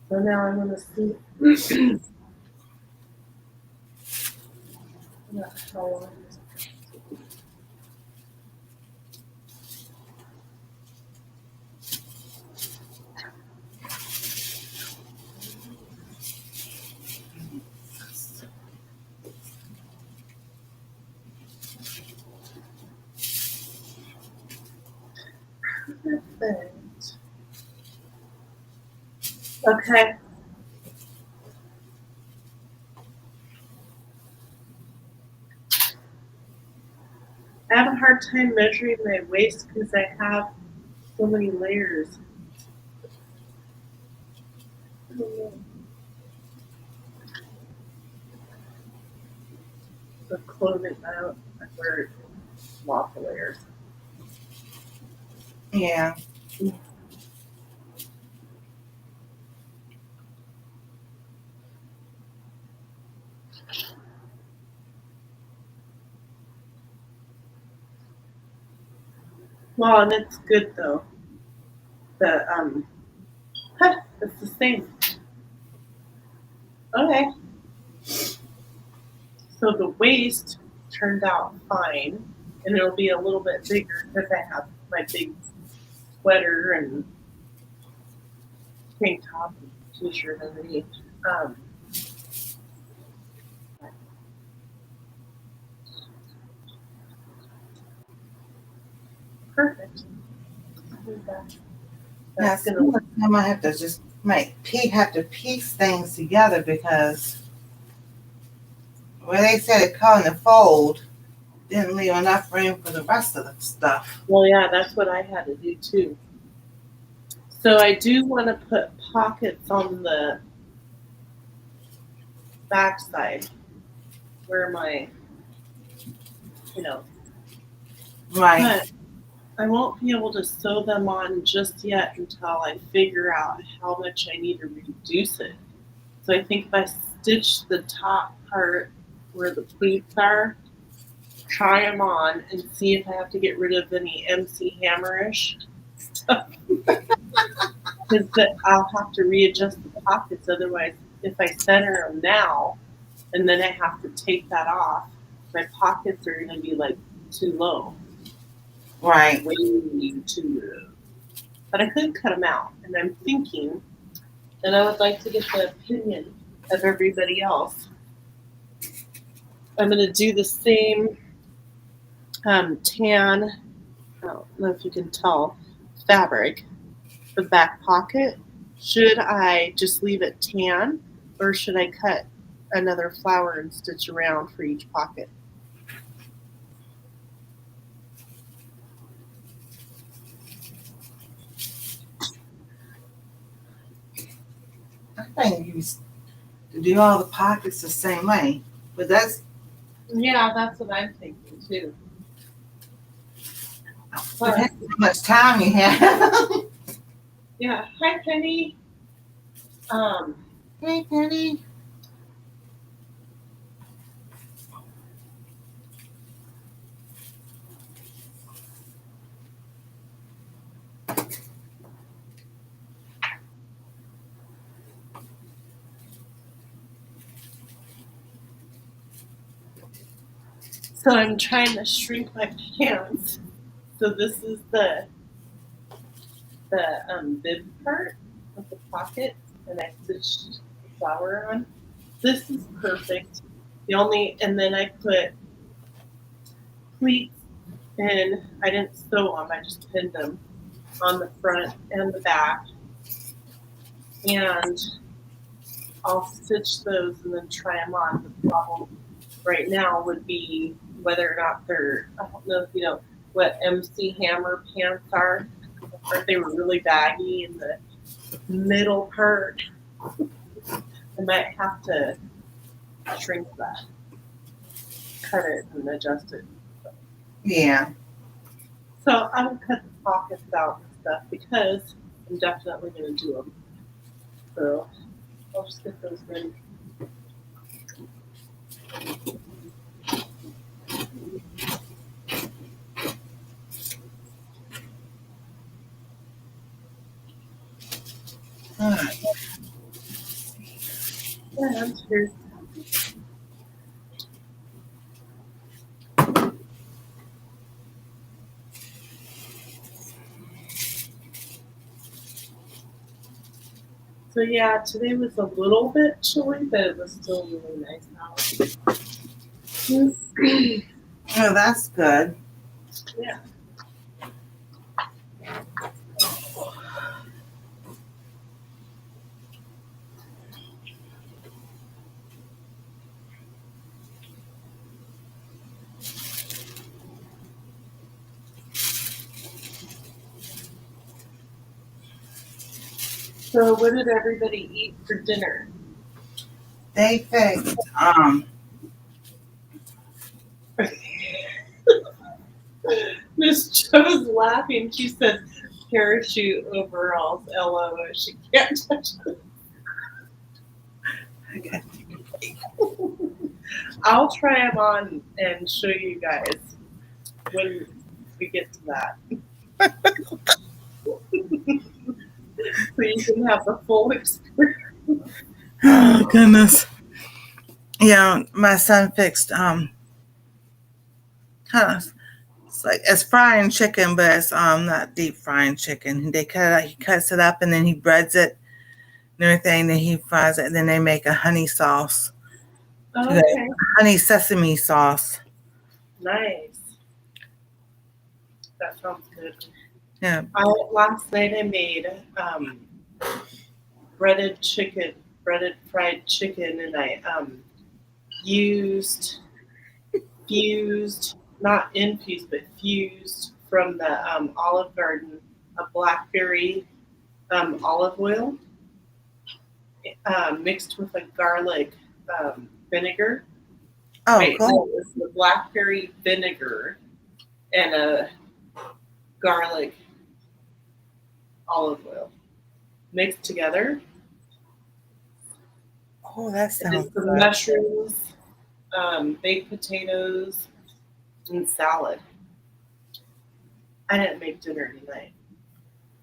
So now I'm going to see how long this is. Perfect. Okay. I have a hard time measuring my waist because I have so many layers. the clothing. I don't wear lots of layers. Yeah. Well, and it's good though. It's the same. Okay. So the waist turned out fine, and it'll be a little bit bigger because I have my big sweater and tank top and t-shirt underneath. Perfect. Now, That's gonna. some of the time I have to just have to piece things together because where they said it caught in the fold didn't leave enough room for the rest of the stuff. Well, yeah, that's what I had to do too. So I do want to put pockets on the back side where my, Right. but I won't be able to sew them on just yet until I figure out how much I need to reduce it. So I think if I stitch the top part where the pleats are, try them on and see if I have to get rid of any MC Hammerish stuff. Because I'll have to readjust the pockets. Otherwise, if I center them now and then I have to take that off, my pockets are going to be like too low. Right. Way too low. But I could cut them out. And I'm thinking that I would like to get the opinion of everybody else. I'm going to do the same tan, I don't know if you can tell, fabric for the back pocket. Should I just leave it tan or should I cut another flower and stitch around for each pocket? I think you used to do all the pockets the same way, but that's Yeah, that's what I'm thinking too. depends how much time you have. Yeah, hi Penny. Hey, Penny. So I'm trying to shrink my pants. So this is the bib part of the pocket, and I stitched the flower on. This is perfect. And then I put pleats in. I didn't sew them. I just pinned them on the front and the back, and I'll stitch those and then try them on. The problem right now would be whether or not I don't know if you know what MC Hammer pants are. Or they were really baggy in the middle part. I might have to shrink that, cut it and adjust it. Yeah. So I will cut the pockets out and stuff because I'm definitely going to do them. So I'll just get those ready. All right. And here's so yeah, today was a little bit chilly, but it was still really nice out. Oh, that's good. Yeah. So what did everybody eat for dinner? They fixed Miss Joe's laughing. She says, parachute overalls, LO. She can't touch it. Okay. I'll try them on and show you guys when we get to that. So you can have the full experience. Oh goodness. Yeah, my son fixed it's like it's frying chicken, but it's not deep frying chicken. He cuts it up and then he breads it and everything, then he fries it, and then they make a honey sauce. Okay, Honey sesame sauce. nice. That sounds good. Yeah. Last night I made breaded fried chicken, and I used not infused, but fused from the Olive Garden, a blackberry olive oil mixed with a garlic vinegar. Oh, Wait, cool. no, it was the blackberry vinegar and a garlic olive oil mixed together. Oh, that And sounds it's some good. mushrooms, baked potatoes, and salad. I didn't make dinner tonight.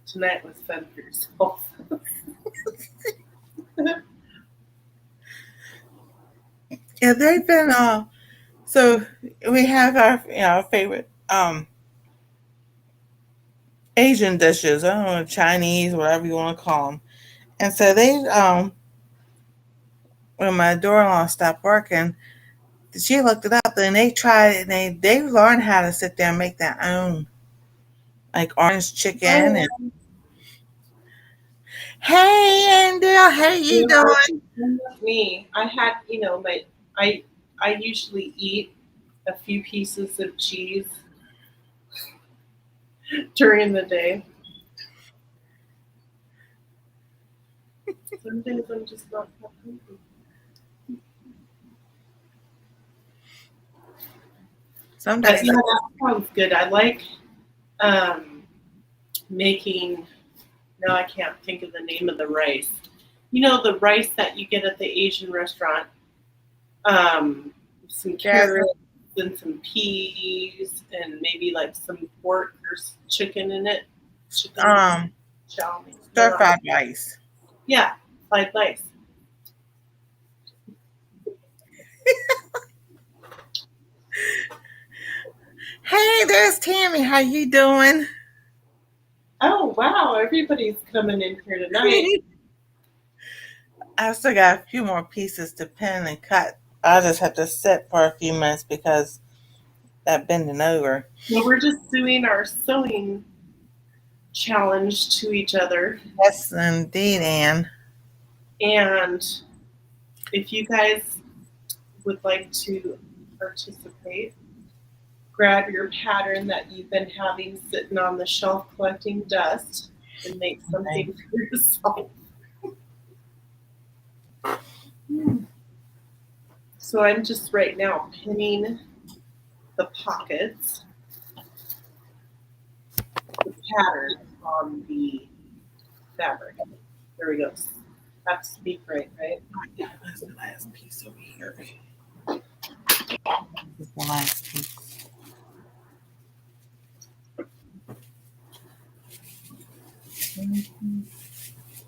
Tonight was fun for yourself. Yeah, they've been so we have our favorite Asian dishes. I don't know, Chinese, whatever you want to call them. And so they when my daughter-in-law stopped working, she looked it up and they tried it and they learned how to sit there and make their own like orange chicken and hey Andrew, how you doing? Me, I had, I usually eat a few pieces of cheese during the day. Some days I'm just not that hungry. Some But days yeah, that sounds good. I like making. Now I can't think of the name of the rice. You know the rice that you get at the Asian restaurant. Some carrots and some peas and maybe like some pork or chicken in it. Chicken chow mein. stir fried rice. Yeah, fried rice. Hey, there's Tammy. How you doing? Oh wow, everybody's coming in here tonight. I still got a few more pieces to pin and cut. I just have to sit for a few minutes because that bending over. Well, we're just doing our sewing challenge to each other. Yes, indeed, Anne. And if you guys would like to participate, grab your pattern that you've been having sitting on the shelf collecting dust and make something for yourself. So I'm just right now pinning the pockets, the pattern on the fabric. There we go. Have to speak right? Yeah, that's the last piece over here. This is the last piece.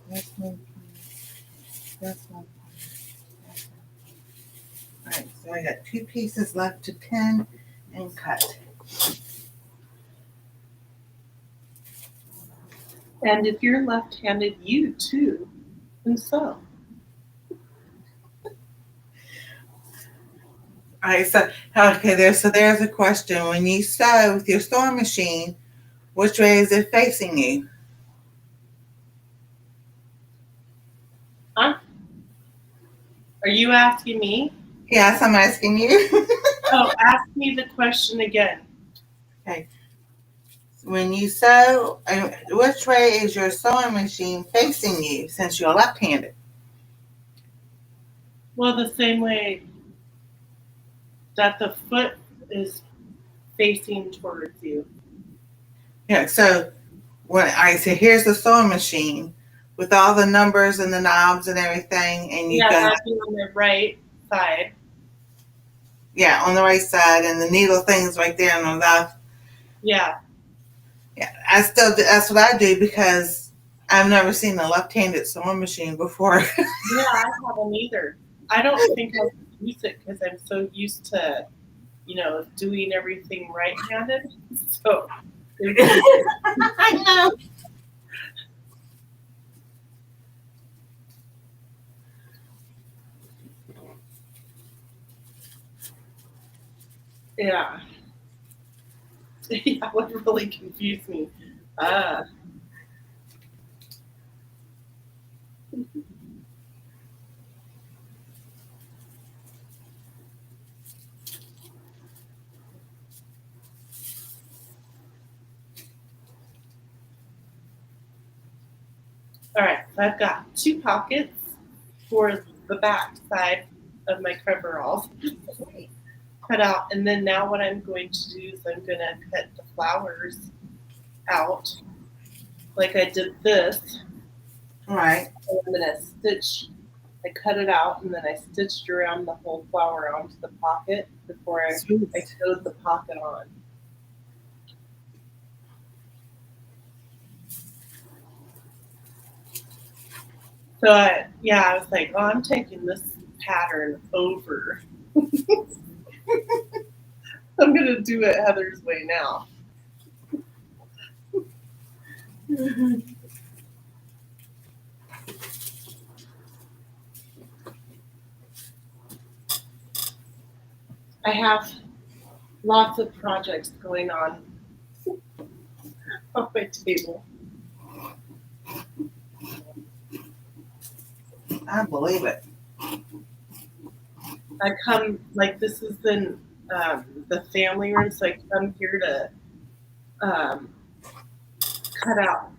That's one piece. That's one piece. All right, so I got 2 pieces left to pin and cut. And if you're left-handed, you too can sew. All right, so okay, there's a question. When you sew with your sewing machine, which way is it facing you? Huh? Are you asking me? Yes, I'm asking you. Oh, ask me the question again. Okay. When you sew, which way is your sewing machine facing you since you're left-handed? Well, the same way that the foot is facing towards you. Yeah, so when I say here's the sewing machine with all the numbers and the knobs and everything, and you Yeah, got that'd be on the right side. on the right side, and the needle things right there on the left. Yeah. Yeah, that's what I do because I've never seen a left-handed sewing machine before. Yeah, I haven't either. I don't think I can use it because I'm so used to, doing everything right-handed. So, I know. yeah. Yeah, it would really confuse me. Ah. All right, so I've got 2 pockets for the back side of my coveralls cut out, and then now what I'm going to do is I'm going to cut the flowers out like I did this. Right. And I'm going to stitch. I cut it out and then I stitched around the whole flower onto the pocket before I sewed the pocket on. So I was like, oh, I'm taking this pattern over. I'm going to do it Heather's way now. I have lots of projects going on my table. I believe it. I come, like, this is in the family room, so I come here to cut out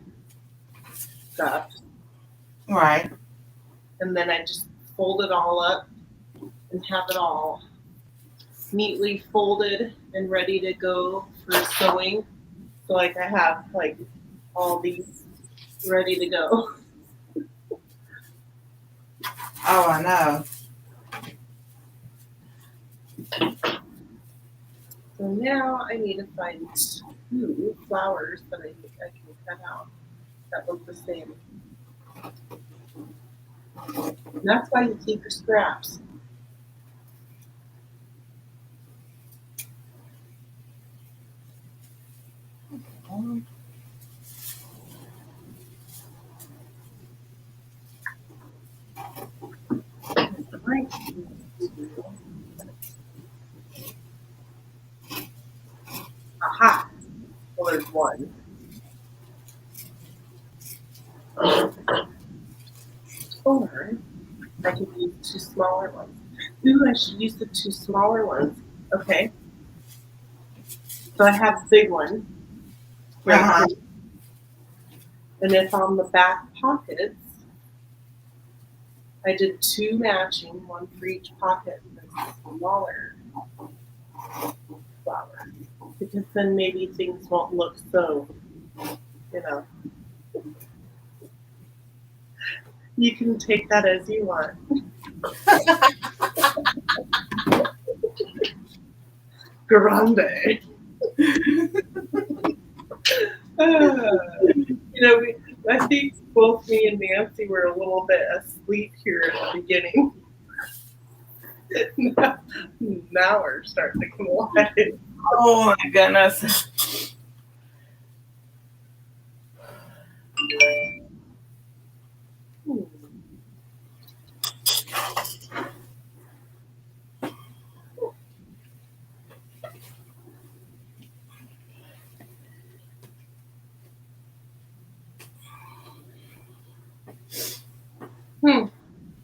stuff. Right. And then I just fold it all up and have it all neatly folded and ready to go for sewing. So, like, I have, like, all these ready to go. Oh, I know. So now I need to find 2 flowers that I think I can cut out that look the same. And that's why you keep your scraps. Aha! Well, there's one. Or I can use 2 smaller ones. Ooh, I should use the 2 smaller ones. Okay. So I have the big one. Right Uh-huh. here. And if on the back pockets, I did 2 matching, one for each pocket, and a smaller flower. Because then maybe things won't look so, You can take that as you want. Grande. I think both me and Nancy were a little bit asleep here at the beginning. Now we're starting to come alive. Oh my goodness.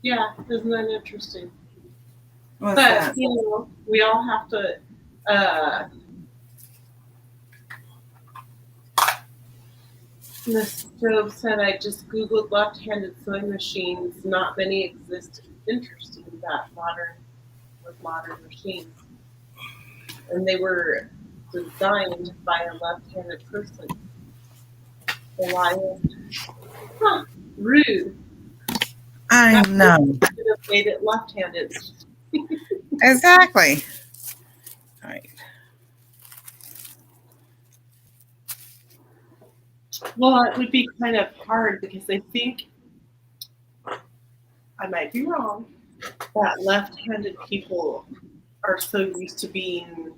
Yeah, isn't that interesting? What's But that? we all have to the stove said I just Googled left-handed sewing machines. Not many exist. Interesting that modern machines. And they were designed by a left-handed person. Why? Huh, rude. I know. Should have made it left-handed. Exactly. All right. Well, it would be kind of hard because I think, I might be wrong, that left-handed people are so used to being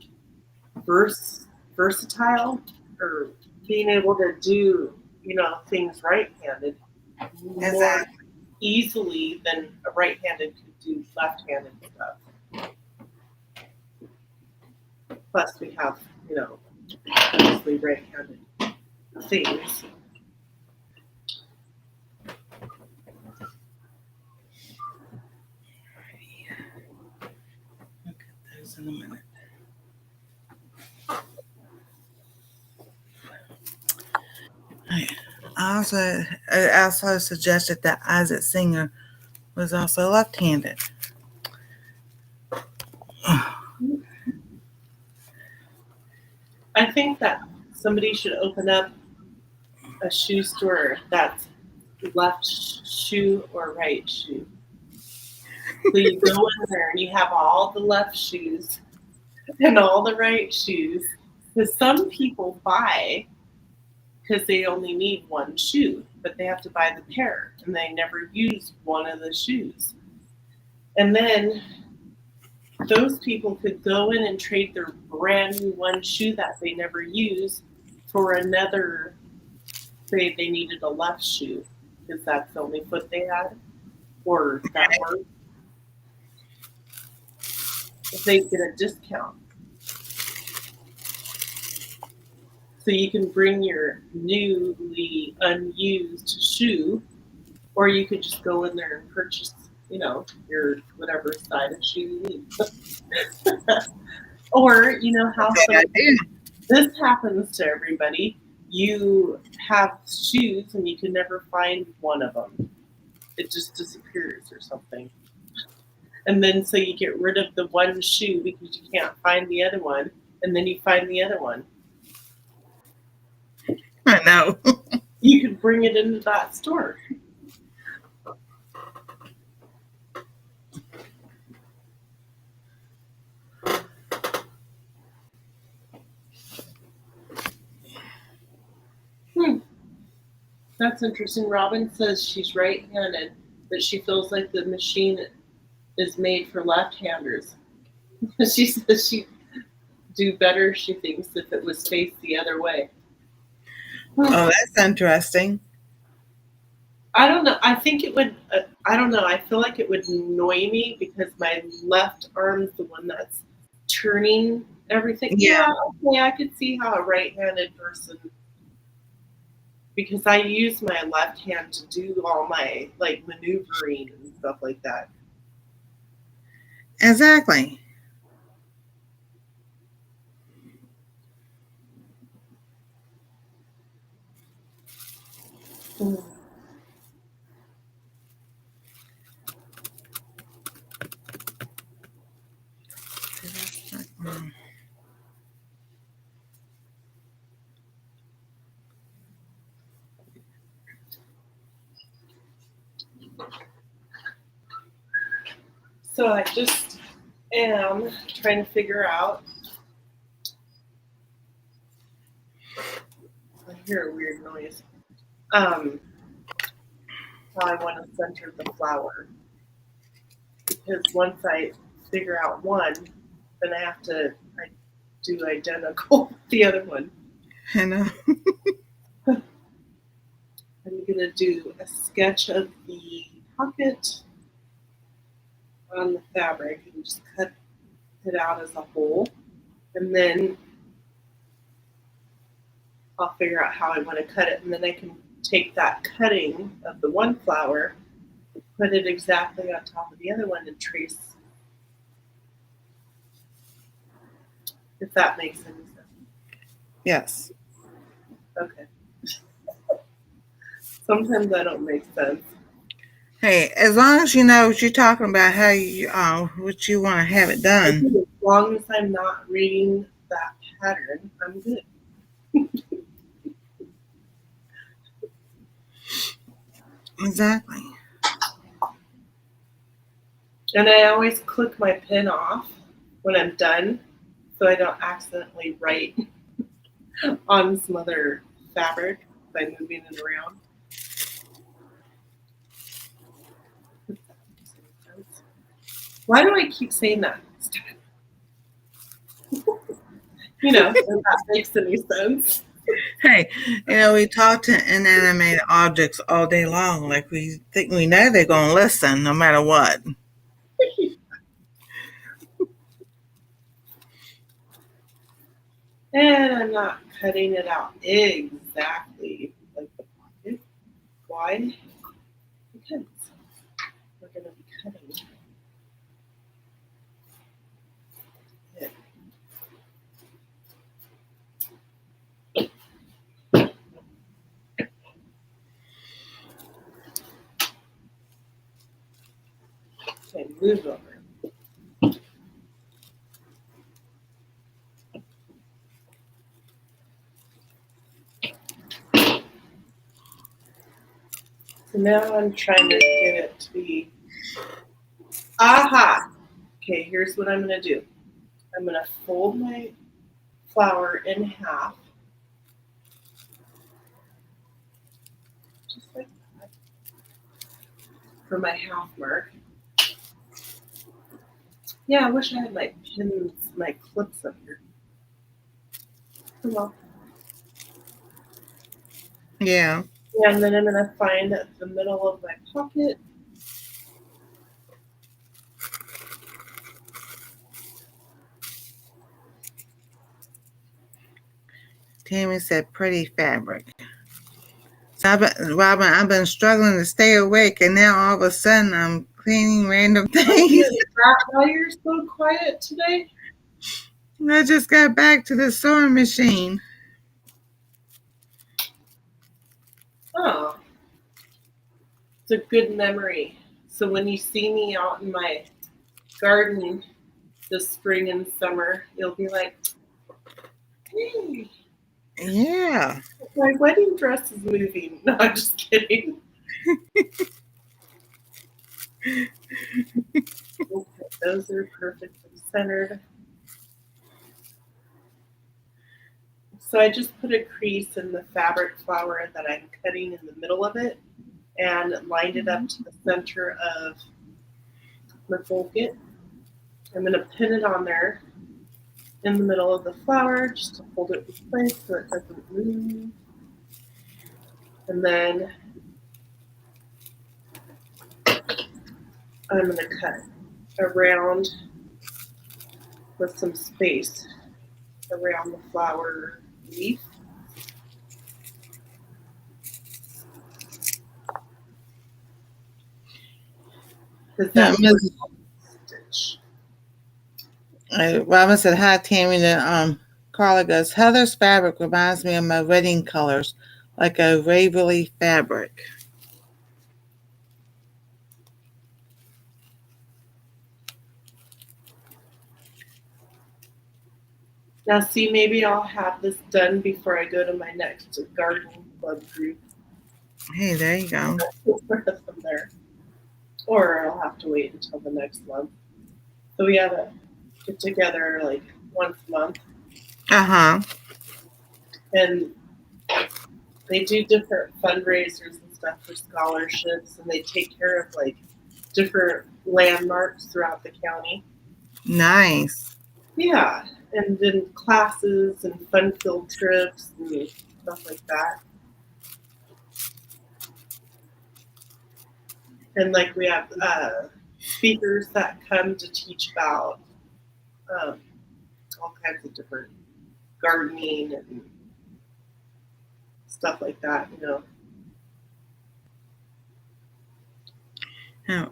versatile or being able to do, things right-handed more Exactly. easily than a right-handed could do left-handed stuff. Plus, we have, mostly right-handed things. Look at those in a minute. I also suggested that Isaac Singer was also left-handed. I think that somebody should open up a shoe store that's left shoe or right shoe. So you go in there and you have all the left shoes and all the right shoes. Because some people buy because they only need one shoe, but they have to buy the pair and they never use one of the shoes. And then those people could go in and trade their brand new one shoe that they never use for another, say they needed a left shoe because that's the only foot they had or that worked. They get a discount. So you can bring your newly unused shoe, or you could just go in there and purchase, your whatever size of shoe you need. Or, how this happens to everybody. You have shoes and you can never find one of them. It just disappears or something. And then so you get rid of the one shoe because you can't find the other one, and then you find the other one. I know. You could bring it into that store. That's interesting. Robin says she's right-handed, but she feels like the machine is made for left-handers. She says she'd do better, she thinks, if it was faced the other way. Oh, that's interesting. I don't know. I think it would, I don't know. I feel like it would annoy me because my left arm's the one that's turning everything. Yeah. Okay, I could see how a right-handed person, because I use my left hand to do all my maneuvering and stuff like that. Exactly. So I just am trying to figure out. I hear a weird noise. How I want to center the flower. Because once I figure out one, then I have to do identical with the other one. I know. I'm going to do a sketch of the pocket on the fabric and just cut it out as a whole. And then I'll figure out how I want to cut it. And then I can take that cutting of the one flower, put it exactly on top of the other one and trace. If that makes any sense. Yes. Okay. Sometimes I don't make sense. Hey, as long as you know what you're talking about, how you what you want to have it done. As long as I'm not reading that pattern, I'm good. Exactly. And I always click my pen off when I'm done so I don't accidentally write on some other fabric by moving it around. Why do I keep saying that? Stop it. You know, if that makes any sense. Hey, we talk to inanimate objects all day long. Like we think we know they're going to listen no matter what. And I'm not cutting it out exactly like the pocket. Why? Because we're going to be cutting it. Okay, move over. So now I'm trying to get it to be, aha! Okay, here's what I'm going to do. I'm going to fold my flower in half, just like that, for my half mark. Yeah, I wish I had my pins, my clips up here. Come on. Yeah. And then I'm going to find the middle of my pocket. Tammy said pretty fabric. So I've been struggling to stay awake, and now all of a sudden I'm cleaning random things. Is that why you're so quiet today? I just got back to the sewing machine. Oh, it's a good memory. So when you see me out in my garden this spring and summer, you'll be like, hey, Yeah. my wedding dress is moving. No, I'm just kidding. Okay, those are perfectly centered. So I just put a crease in the fabric flower that I'm cutting in the middle of it and lined it up to the center of my blanket. I'm going to pin it on there in the middle of the flower just to hold it in place so it doesn't move. And then I'm going to cut around with some space around the flower leaf. Because that's stitch. Robin said, hi, Tammy. Then Carla goes, Heather's fabric reminds me of my wedding colors, like a Waverly fabric. Now, see, maybe I'll have this done before I go to my next garden club group. Hey, there you go. From there. Or I'll have to wait until the next month. So we have to get together like once a month. Uh-huh. And they do different fundraisers and stuff for scholarships, and they take care of like different landmarks throughout the county. Nice. Yeah, and then classes and fun-filled trips and stuff like that. And like we have speakers that come to teach about all kinds of different gardening and stuff like that, you know.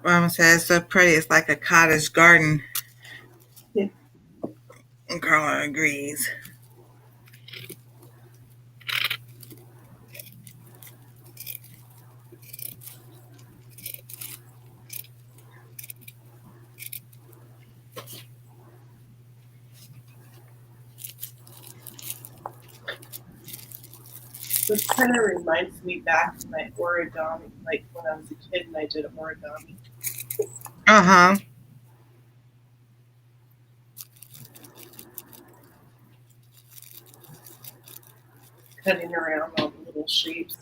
Robin said, it's so pretty. It's like a cottage garden. Yeah. And Carla agrees. This kind of reminds me back to my origami, like when I was a kid and I did origami. Uh-huh. Cutting around all the little shapes.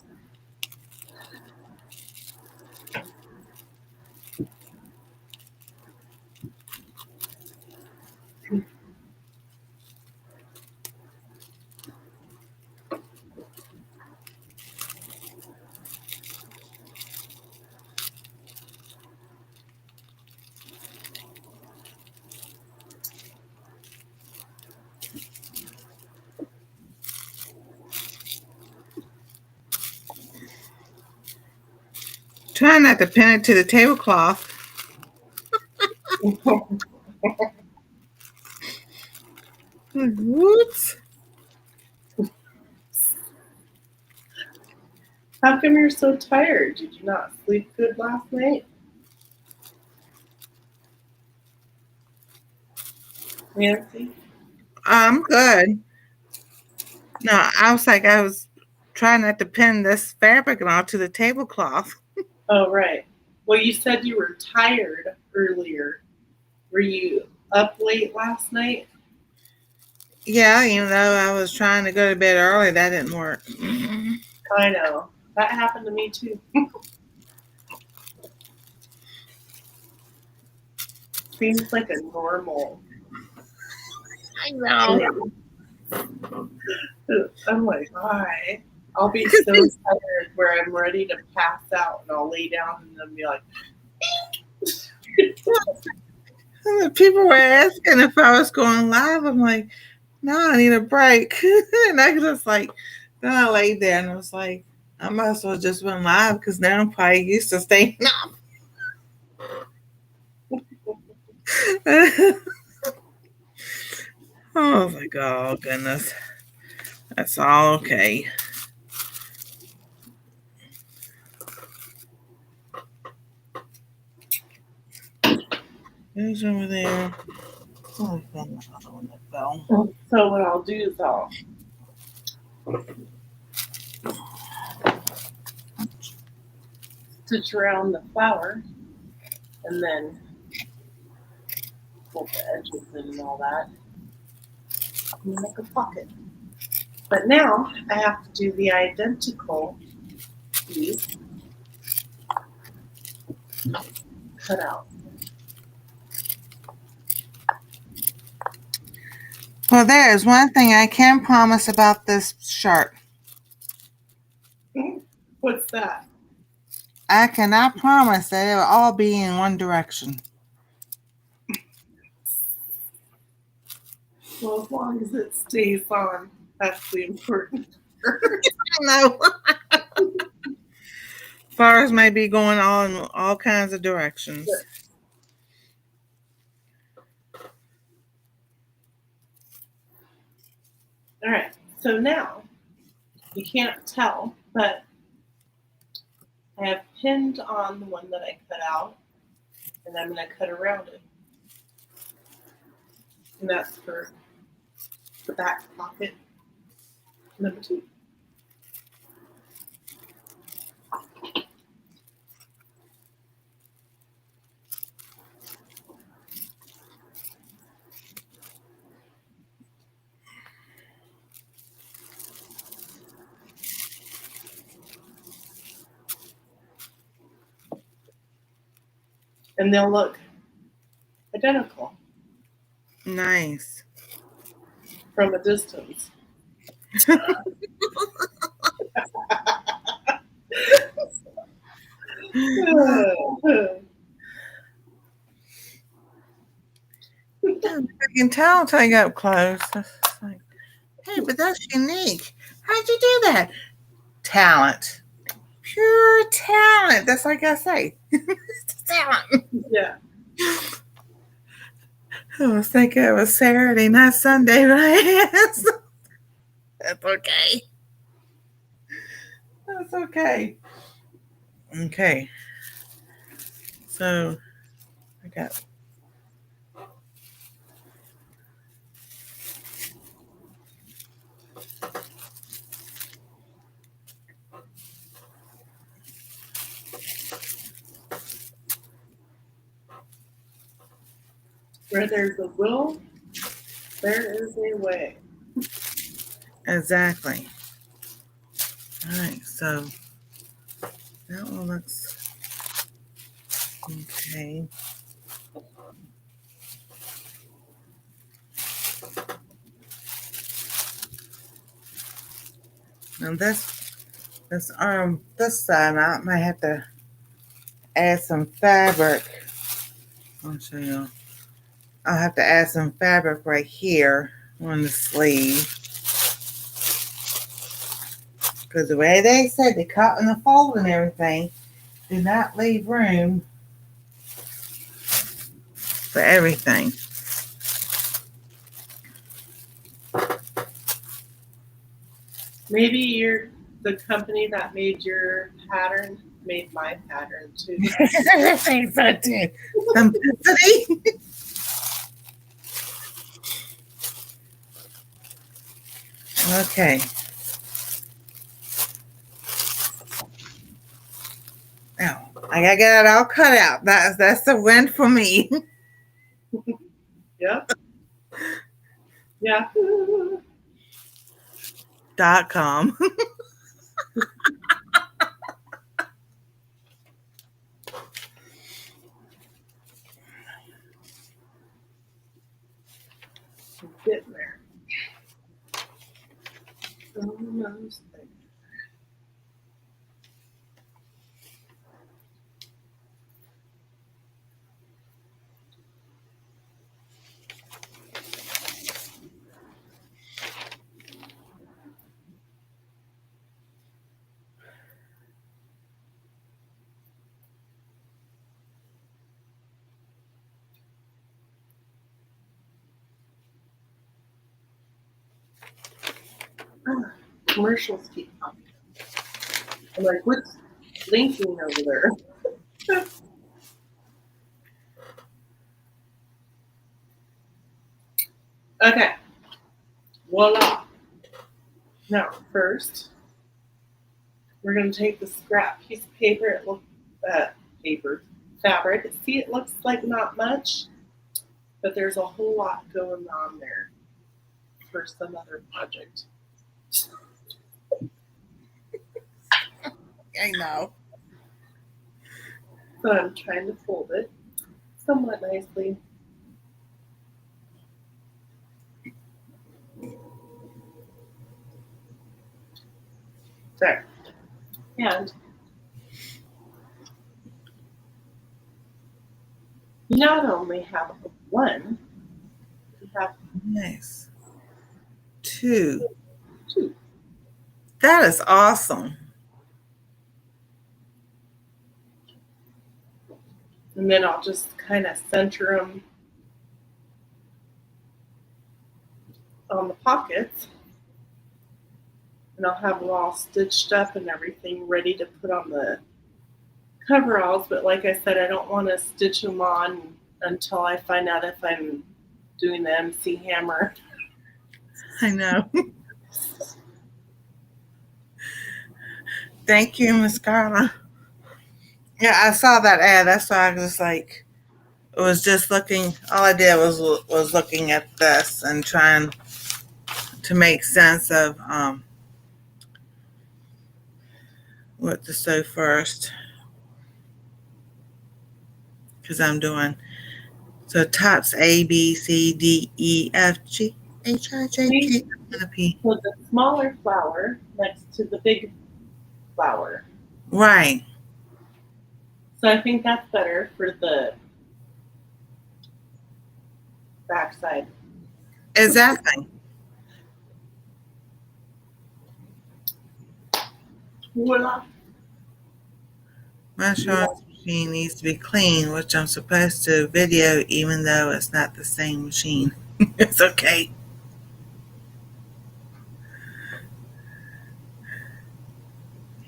Try not to pin it to the tablecloth. Whoops. How come you're so tired? Did you not sleep good last night? Nancy? I'm good. No, I was trying not to pin this fabric onto the tablecloth. Oh, right. Well, you said you were tired earlier. Were you up late last night? Yeah, even though I was trying to go to bed early, that didn't work. I know. That happened to me too. Seems like a normal. I know. I'm like, why? I'll be so tired where I'm ready to pass out and I'll lay down and then be like, People were asking if I was going live. I'm like, no, I need a break. And I just like, then I laid there and I was like, I might as well just went live because now I'm probably used to staying up. I was like, oh goodness. That's all okay. Who's over there? Oh, another one that fell. so what I'll do is I'll stitch around the flower and then pull the edges in and all that. And make a pocket. But now I have to do the identical piece cut out. Well, there is one thing I can promise about this shirt. What's that? I cannot promise that it will all be in one direction. Well, as long as it stays on, that's the important part. No. Flowers may be going all kinds of directions. Sure. All right, so now you can't tell, but I have pinned on the one that I cut out, and I'm going to cut around it. And that's for the back pocket number 2. And they'll look identical Nice. from a distance. I can tell until I get up close. It's like, hey, but that's unique. How'd you do that? Talent. Pure talent. That's like I say. It's talent. Yeah. I was thinking it was Saturday, not Sunday, right? That's okay. That's okay. Okay. So I got Where there's a will, there is a way. Exactly. All right, so that one looks okay. Now this side, I might have to add some fabric. I'll show you. I'll have to add some fabric right here on the sleeve. Because the way they said the cut and the fold and everything did not leave room for everything. Maybe you're the company that made your pattern made my pattern too. I think so too. Simplicity. Okay. Now I gotta get it all cut out. That's a win for me. Yep. Yeah. .com. Getting there. Almost there. Commercials keep coming. I'm like, what's blinking over there? Okay. Voila. Now, first, we're going to take the scrap piece of paper. It looks fabric. See, it looks like not much, but there's a whole lot going on there for some other project. I know. So I'm trying to fold it somewhat nicely. There. And you not only have one, you have Nice. Two. two. That is awesome. And then I'll just kind of center them on the pockets. And I'll have them all stitched up and everything ready to put on the coveralls. But like I said, I don't want to stitch them on until I find out if I'm doing the MC hammer. I know. Thank you, Miss Carla. Yeah, I saw that ad. That's why I was like, it was just looking. All I did was looking at this and trying to make sense of what to sew first, because I'm doing so tops A B C D E F G H I J K L M P. So the smaller flower next to the big flower. Right. So I think that's better for the backside. Exactly. Voila. My sewing machine needs to be clean, which I'm supposed to video even though it's not the same machine. It's okay.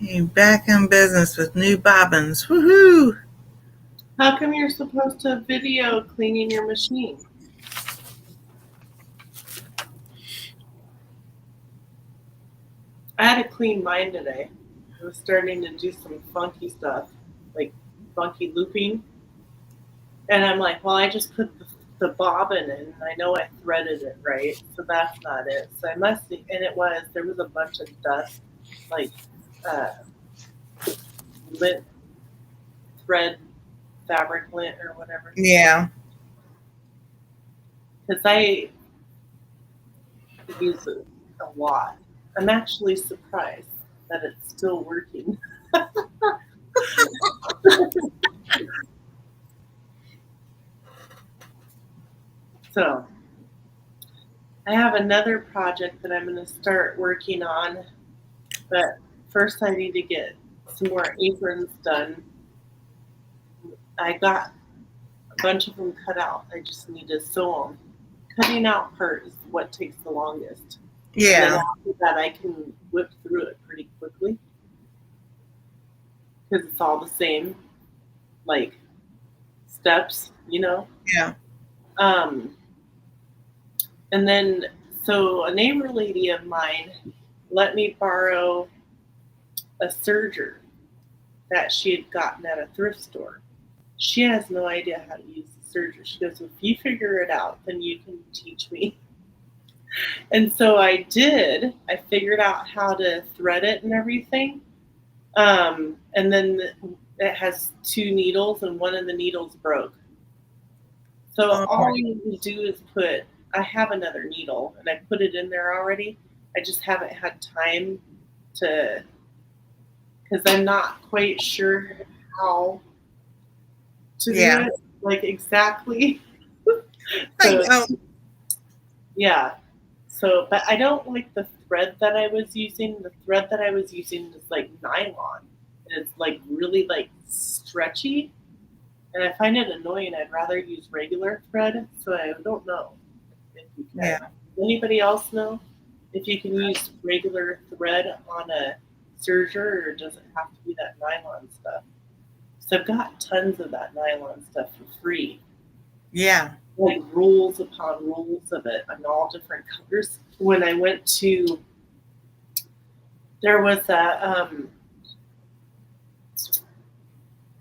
You're back in business with new bobbins. Woohoo! How come you're supposed to video cleaning your machine? I had to clean mine today. I was starting to do some funky stuff, like funky looping. And I'm like, well, I just put the the bobbin, and I know I threaded it right, so that's not it. So I must, and there was a bunch of dust, like uh, lint, thread, fabric lint, or whatever. Yeah. Because I use it a lot. I'm actually surprised that it's still working. So I have another project that I'm going to start working on, but first I need to get some more aprons done. I got a bunch of them cut out. I just need to sew them. Cutting out part is what takes the longest. And then Yeah. after that, I can whip through it pretty quickly because it's all the same, like steps, you know. Yeah. And then, so a neighbor lady of mine let me borrow a serger that she had gotten at a thrift store. She has no idea how to use the serger. She goes, if you figure it out, then you can teach me. And so I did. I figured out how to thread it and everything. And then it has 2 needles, and one of the needles broke. So all I need to do is I have another needle, and I put it in there already. I just haven't had time to, because I'm not quite sure how to do it, like exactly. So, yeah. So, but I don't like the thread that I was using. The thread that I was using is like nylon, and it's like really like stretchy, and I find it annoying. I'd rather use regular thread. So I don't know if you can. Yeah. Does anybody else know if you can use regular thread on a serger, or does it have to be that nylon stuff? So I've got tons of that nylon stuff for free. Yeah. Like rolls upon rolls of it in all different colors. When I went to, there was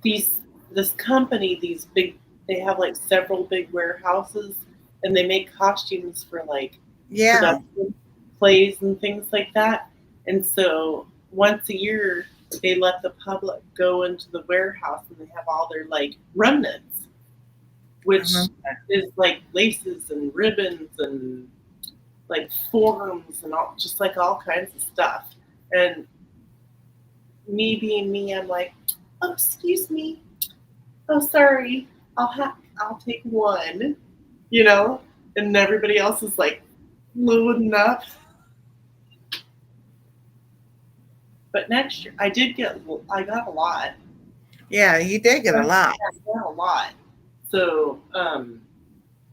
this company, they have like several big warehouses, and they make costumes for like production plays and things like that. And so once a year, they let the public go into the warehouse, and they have all their like remnants, which is like laces and ribbons and like forms and all kinds of stuff. And me being me, I'm like, oh, excuse me, oh, sorry, I'll take one, you know. And everybody else is like loading up. But next year, I got a lot. Yeah, you did get a lot. I got a lot. So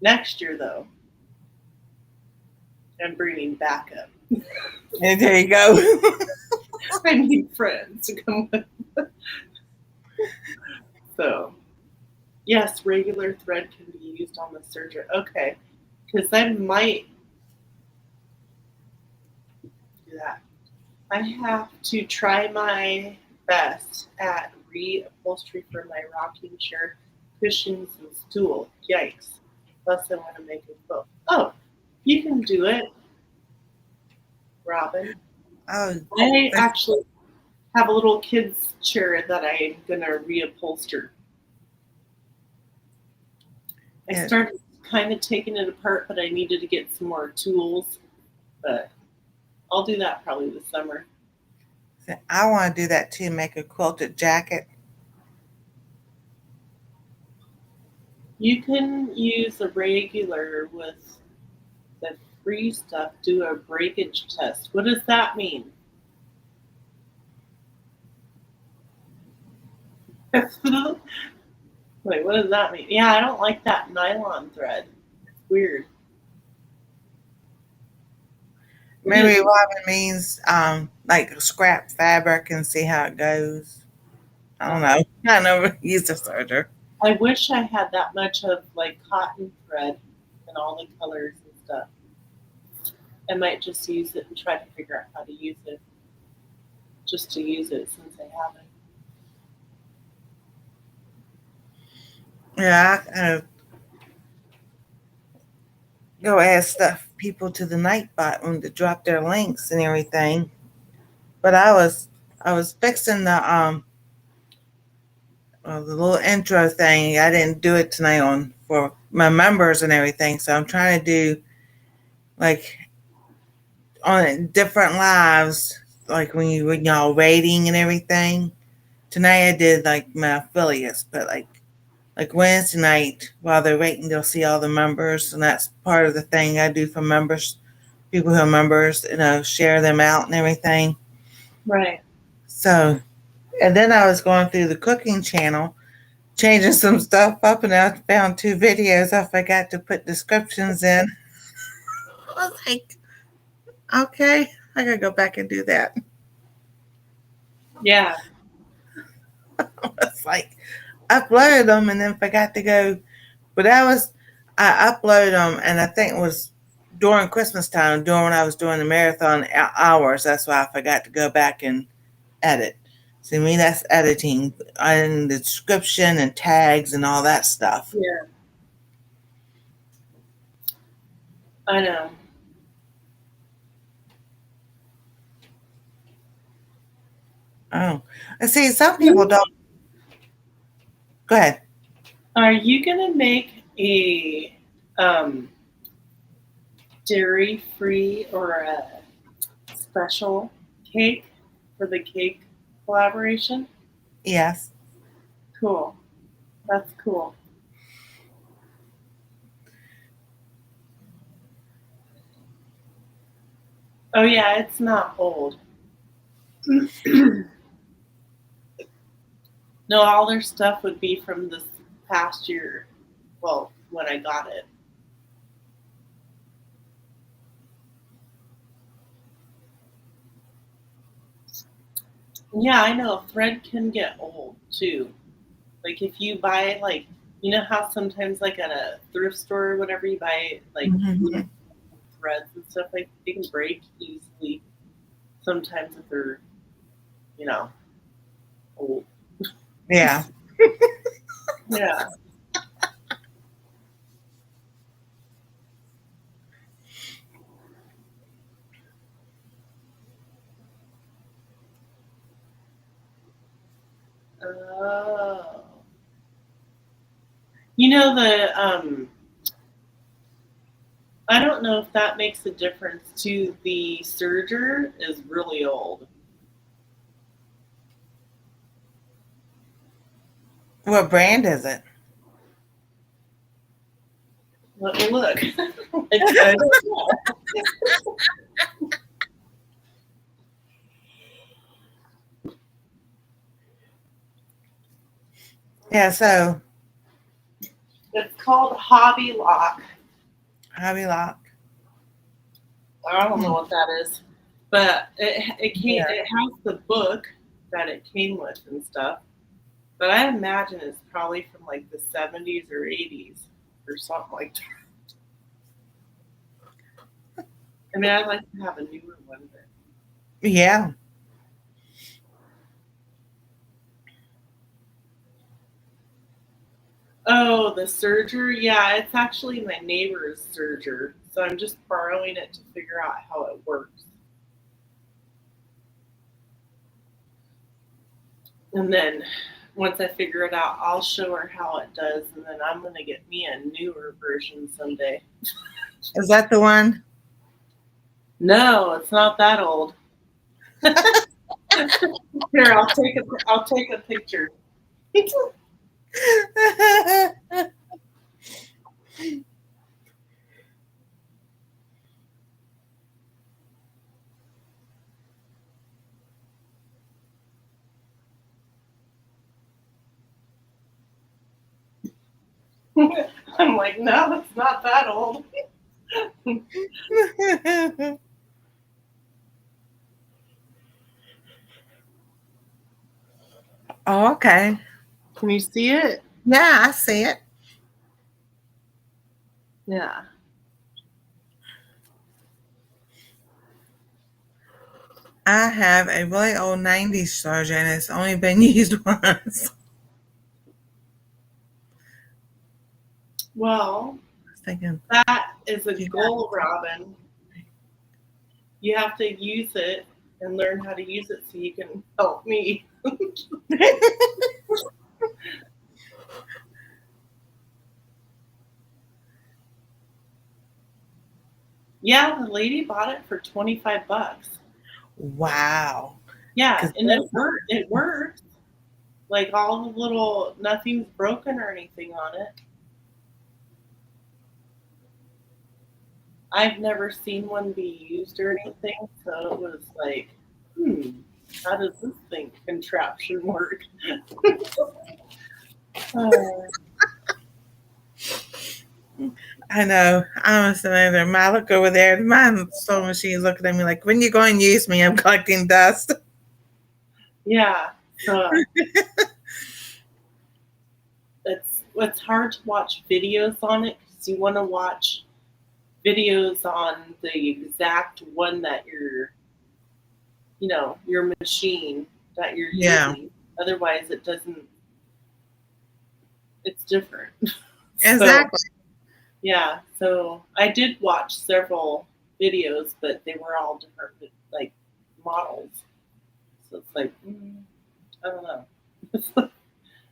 next year, though, I'm bringing backup. And there you go. I need friends to come with. So, yes, regular thread can be used on the serger. Okay, because I might do that. I have to try my best at reupholstery for my rocking chair, cushions, and stool. Yikes. Plus, I want to make a quilt. Oh, you can do it, Robin. Oh, I actually have a little kid's chair that I'm going to reupholster. I started kind of taking it apart, but I needed to get some more tools. But I'll do that probably this summer. I want to do that too, make a quilted jacket. You can use a regular with the free stuff, do a breakage test. What does that mean? Wait, what does that mean? Yeah, I don't like that nylon thread. It's weird. Maybe Robin means like scrap fabric and see how it goes. I don't know. I never used a serger. I wish I had that much of like cotton thread and all the colors and stuff. I might just use it and try to figure out how to use it. Just to use it since I haven't. Yeah, go add stuff people to the Nightbot room to drop their links and everything. But I was fixing the little intro thing. I didn't do it tonight for my members and everything. So I'm trying to do like on different lives, like when y'all rating and everything. Tonight I did like my affiliates, but like Wednesday night while they're rating, they'll see all the members, and that's part of the thing I do for members, people who are members, share them out and everything. Right. So, and then I was going through the cooking channel, changing some stuff up, and I found 2 videos I forgot to put descriptions in. I was like, okay, I gotta go back and do that. Yeah. I was like, uploaded them and then forgot to go. But I uploaded them, and I think it was during Christmas time, when I was doing the marathon hours. That's why I forgot to go back and edit. So, me, that's editing and the description and tags and all that stuff. Yeah. I know. Oh, I see. Some people don't. Go ahead. Are you gonna make a dairy-free or a special cake for the cake collaboration? Yes. Cool. That's cool. Oh yeah, it's not old. No, all their stuff would be from this past year. Well, when I got it. Yeah, I know. Thread can get old too. Like if you buy you know how sometimes like at a thrift store or whatever you buy Mhm. threads and stuff, like they can break easily sometimes if they're, old. Yeah. Yeah. Oh. You know I don't know if that makes a difference too. The serger is really old. What brand is it? Let me look. I don't know. Yeah. So It's called Hobby Lock. Hobby Lock. I don't know what that is, but it came. Yeah. It has the book that it came with and stuff. But I imagine it's probably from like the 70s or 80s or something like that. I mean, I'd like to have a newer one, but Yeah. oh, the serger. Yeah, it's actually my neighbor's serger, so I'm just borrowing it to figure out how it works. And then once I figure it out, I'll show her how it does, and then I'm gonna get me a newer version someday. Is that the one? No, it's not that old. Here, I'll take a picture. I'm like, no, it's not that old. Oh, okay. Can you see it? Yeah, I see it. Yeah. I have a really old 90s charger, and it's only been used once. Well, I was thinking, that is a goal, Robin. You have to use it and learn how to use it so you can help me. Yeah, the lady bought it for $25. Wow. Yeah, 'Cause and it worked. It works. Like all the little, nothing's broken or anything on it. I've never seen one be used or anything, so it was like, how does this thing contraption work? I know. I was amazing. My look over there. My sewing machine looking at me like, when you going to use me? I'm collecting dust. Yeah, so it's hard to watch videos on it because you want to watch videos on the exact one that your machine that you're using. Otherwise, it doesn't. It's different. Exactly. Yeah, so I did watch several videos, but they were all different, like models. So it's like, I don't know.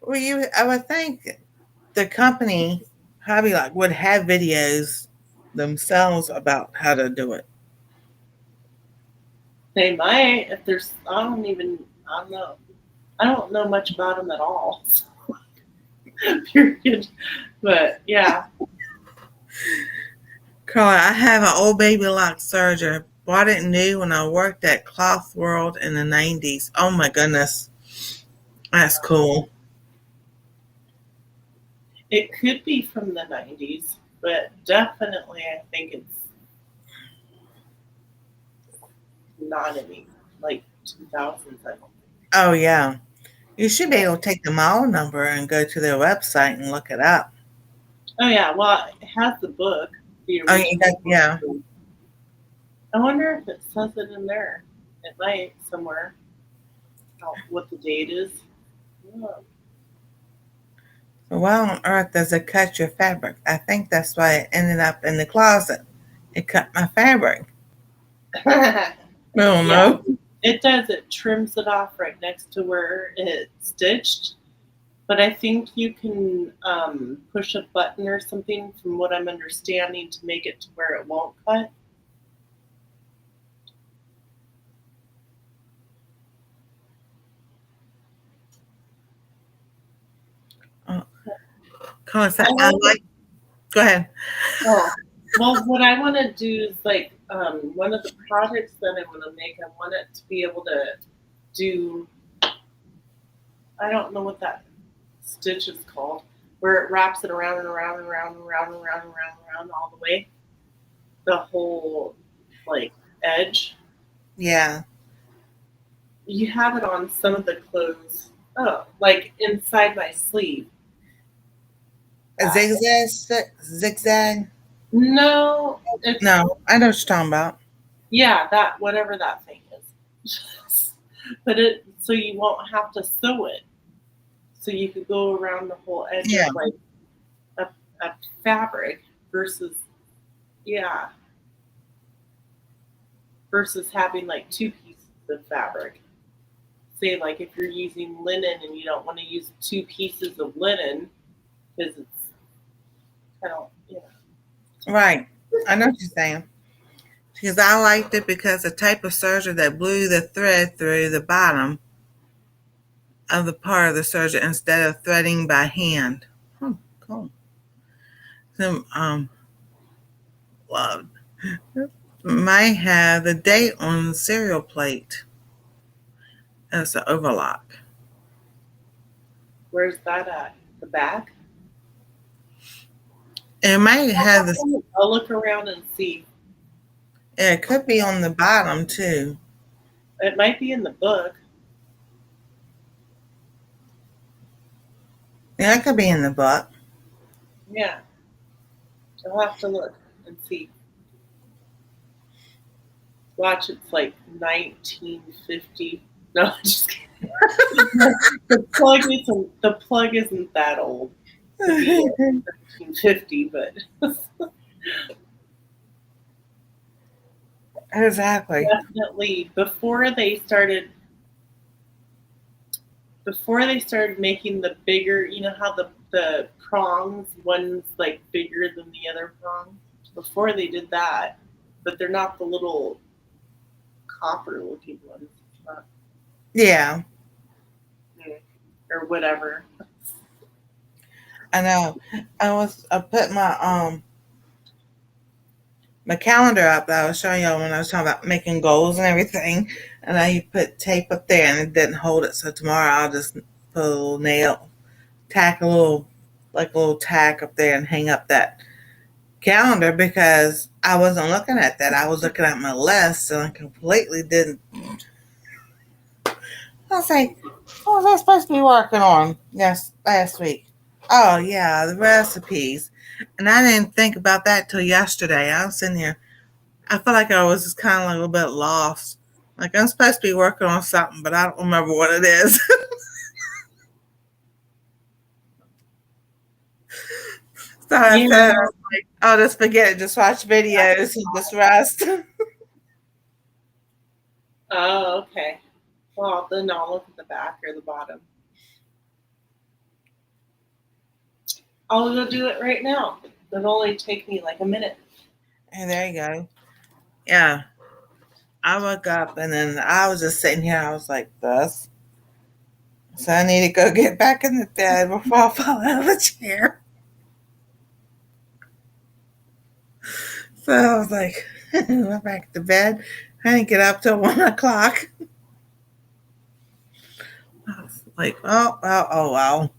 Well, I would think the company Hobby Lock would have videos themselves about how to do it. They might if there's. I don't know. I don't know much about them at all. So, period. But yeah. Carla, I have an old baby lock serger. Bought it new when I worked at Cloth World in the 90s. Oh my goodness. That's cool. It could be from the 90s, but definitely I think it's not any like 2000s. I don't think. Oh yeah. You should be able to take the model number and go to their website and look it up. Oh yeah, well it has the book, the Oh, original yeah. book. I wonder if it says it in there. It might somewhere. What the date is. Oh. So why on earth does it cut your fabric? I think that's why it ended up in the closet. It cut my fabric. I don't know. It does. It trims it off right next to where it's stitched. But I think you can push a button or something, from what I'm understanding, to make it to where it won't cut. Go ahead. Oh, well, what I want to do is like one of the projects that I want to make. I want it to be able to do. I don't know what that stitch is called, where it wraps it around and around and around and around and around and around and around all the way, the whole like edge. Yeah. You have it on some of the clothes. Oh, like inside my sleeve. A zigzag? No. No, I know what you're talking about. Yeah, that whatever that thing is. But so you won't have to sew it. So you could go around the whole edge of like a fabric versus having like two pieces of fabric. Say like if you're using linen and you don't want to use two pieces of linen because it's kind of Right. I know what you're saying. Because I liked it because the type of serger that blew the thread through the bottom of the part of the serger instead of threading by hand. Oh, cool. So, well, might have the date on the cereal plate. That's the overlock. Where's that at? The back? It might have the. I'll look around and see. Yeah, it could be on the bottom too. It might be in the book. Yeah, it could be in the book. Yeah. I'll have to look and see. Watch, it's like 1950. No, I'm just kidding. The plug isn't that old. 1950, but Exactly. definitely before they started making the bigger, you know how the prongs, one's like bigger than the other prong? Before they did that, but they're not the little copper looking ones. It's not, Yeah, or whatever. I know. I put my calendar up that I was showing y'all when I was talking about making goals and everything. And I put tape up there and it didn't hold it. So tomorrow I'll just put a little nail, tack a little, like a little tack up there and hang up that calendar because I wasn't looking at that. I was looking at my list and I completely didn't. I was like, what was I supposed to be working on last week? Oh, yeah, the recipes. And I didn't think about that till yesterday. I was sitting here. I feel like I was just kind of like a little bit lost. Like I'm supposed to be working on something, but I don't remember what it is. So I Yeah. said, like, I'll just forget it. Just watch videos and just rest. Oh, okay. Well, then I'll look at the back or the bottom. I'll go do it right now. It'll only take me like a minute. And there you go. Yeah. I woke up and then I was just sitting here. I was like, this. So I need to go get back in the bed before I fall out of the chair. So I was like, went back to bed. I didn't get up till 1 o'clock. I was like, oh, well.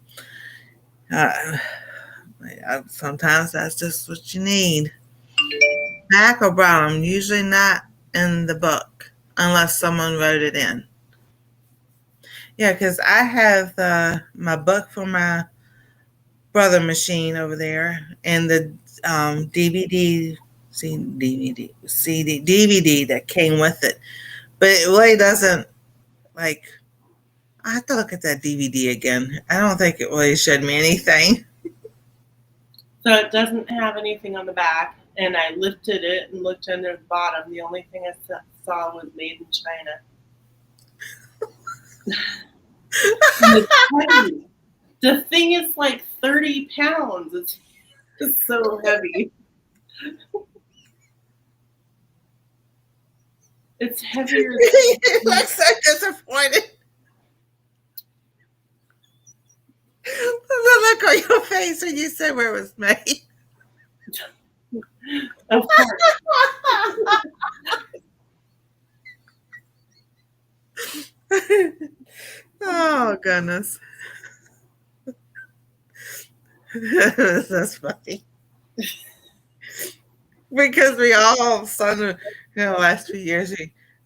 Sometimes that's just what you need. Back or bottom, usually not in the book unless someone wrote it in. Yeah, because I have my book for my brother machine over there and the DVD, DVD that came with it. But it really doesn't, like, I have to look at that DVD again. I don't think it really showed me anything. So it doesn't have anything on the back, and I lifted it and looked under the bottom. The only thing I saw was made in China. And it's heavy. The thing is like 30 pounds. It's so heavy. It's heavier than You look so disappointed. The look on your face when you said where it was made. of course. Oh, goodness. That's funny. Because we all of a sudden, last few years,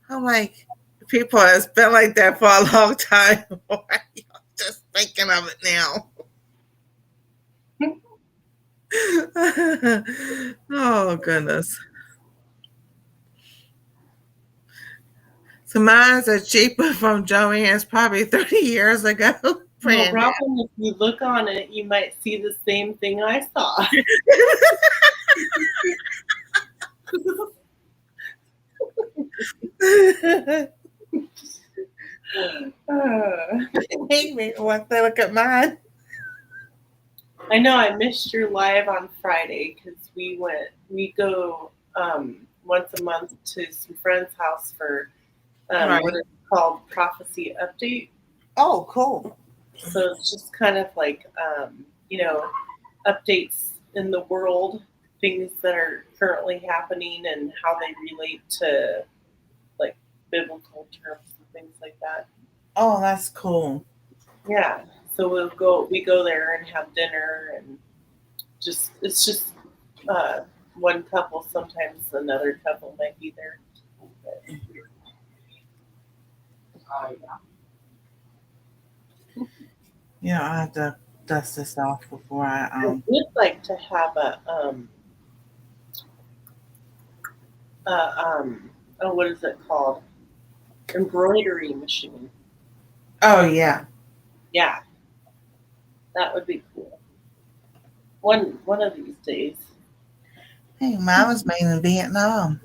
I'm like, people has been like that for a long time. Why are you just thinking of it now? Oh, goodness. So mine's are cheaper from Joann's probably 30 years ago. No Brand new. problem. If you look on it, you might see the same thing I saw. It made me want to look at mine. I know I missed your live on Friday because we go once a month to some friend's house for Right. what is called prophecy update. Oh, cool. So it's just kind of like updates in the world, things that are currently happening and how they relate to like biblical terms and things like that. Oh, that's cool. Yeah. So we go there and have dinner and it's just one couple. Sometimes another couple might be there. But, Yeah, I have to dust this off before I I would like to have what is it called? Embroidery machine. Oh yeah. Yeah, that would be cool. One of these days. Hey, mine was made in Vietnam.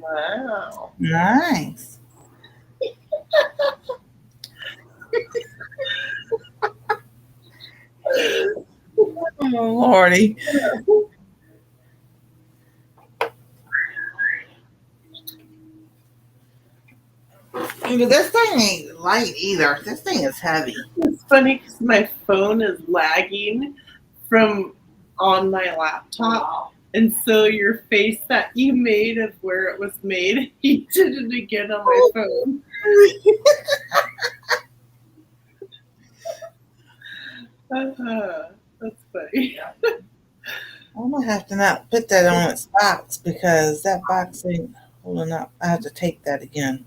Wow. Nice. Oh, Lordy. But this thing ain't light either. This thing is heavy. It's funny because my phone is lagging from on my laptop. And so your face that you made of where it was made, you did it again on my phone. That's funny. I'm gonna have to not put that on its box because that box ain't holding up. I have to take that again.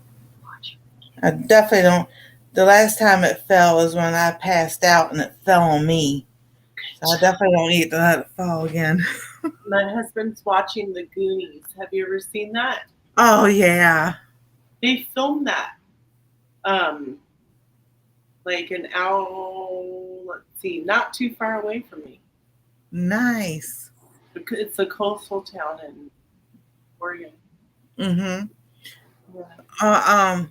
I definitely don't. The last time it fell was when I passed out and it fell on me. So I definitely don't need to let it fall again. My husband's watching The Goonies. Have you ever seen that? Oh yeah. They filmed that. Like an hour, let's see, not too far away from me. Nice. It's a coastal town in Oregon. Mm-hmm. Yeah.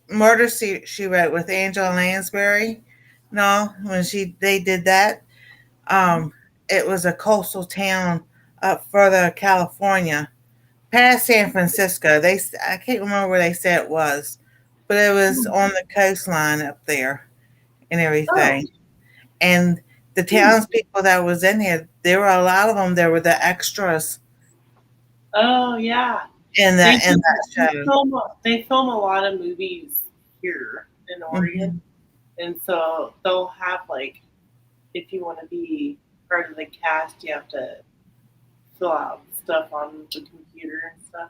Murder She Wrote with Angela Lansbury. No, when they did that, it was a coastal town up further California, past San Francisco. I can't remember where they said it was, but it was on the coastline up there and everything. And the townspeople that was in there were a lot of them. There were the extras Oh yeah. in that show. They film a lot of movies here in Oregon, and so they'll have like, if you want to be part of the cast, you have to fill out stuff on the computer and stuff.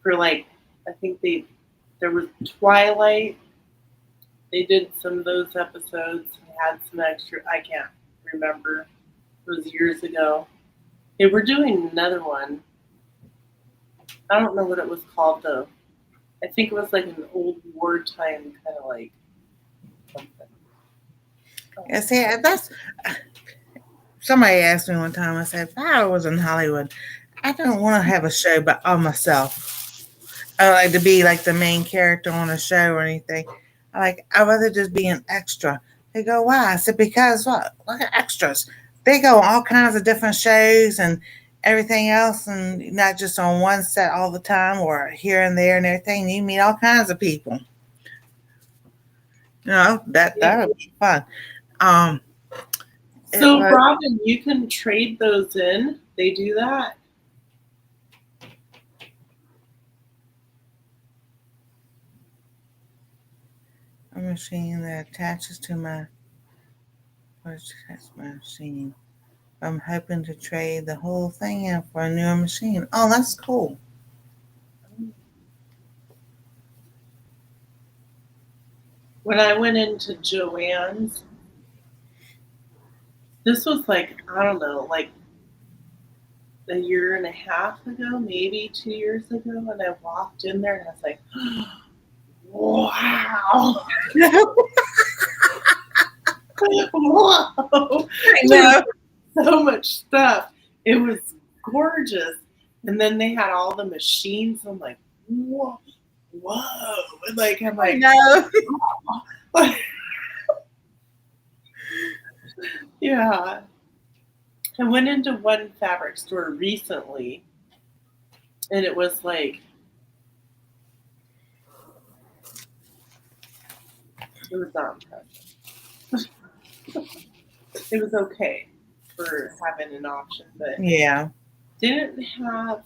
For like, I think there was Twilight. They did some of those episodes. They had some extra. I can't remember. It was years ago. They were doing another one. I don't know what it was called though. I think it was like an old wartime kind of like something. Yeah, see, that's somebody asked me one time. I said, if I was in Hollywood, I don't want to have a show but on myself. I like to be like the main character on a show or anything. I'd rather just be an extra. They go, why? I said, because what? Look at extras. They go on all kinds of different shows and everything else, and not just on one set all the time or here and there and everything. You meet all kinds of people. That would be fun. So, Robin, you can trade those in. They do that. A machine that attaches to my machine. I'm hoping to trade the whole thing in for a newer machine. Oh, that's cool. When I went into Joann's, this was like, I don't know, like a year and a half ago, maybe 2 years ago, and I walked in there and I was like, wow. Whoa. I know. So much stuff. It was gorgeous. And then they had all the machines. I'm like, whoa. And like, I'm like, no. Yeah. I went into one fabric store recently, and it was like, it was not impressive. It was okay for having an option, but Yeah. didn't have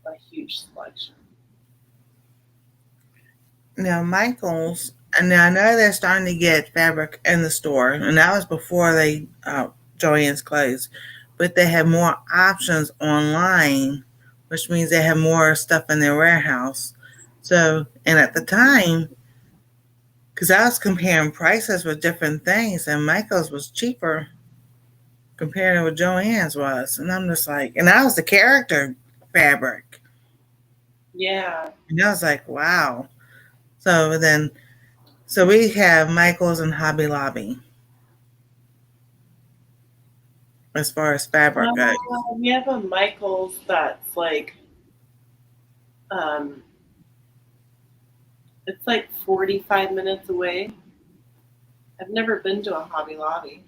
a huge selection. Now, Michael's, and now I know they're starting to get fabric in the store, and that was before they Joann's closed, but they have more options online, which means they have more stuff in their warehouse. So, and at the time, because I was comparing prices with different things, and Michael's was cheaper compared to what Joann's was, and I'm just like, and that was the character fabric. Yeah. And I was like, wow. So we have Michael's and Hobby Lobby. as far as fabric goes. We have a Michael's that's like, it's like 45 minutes away. I've never been to a Hobby Lobby.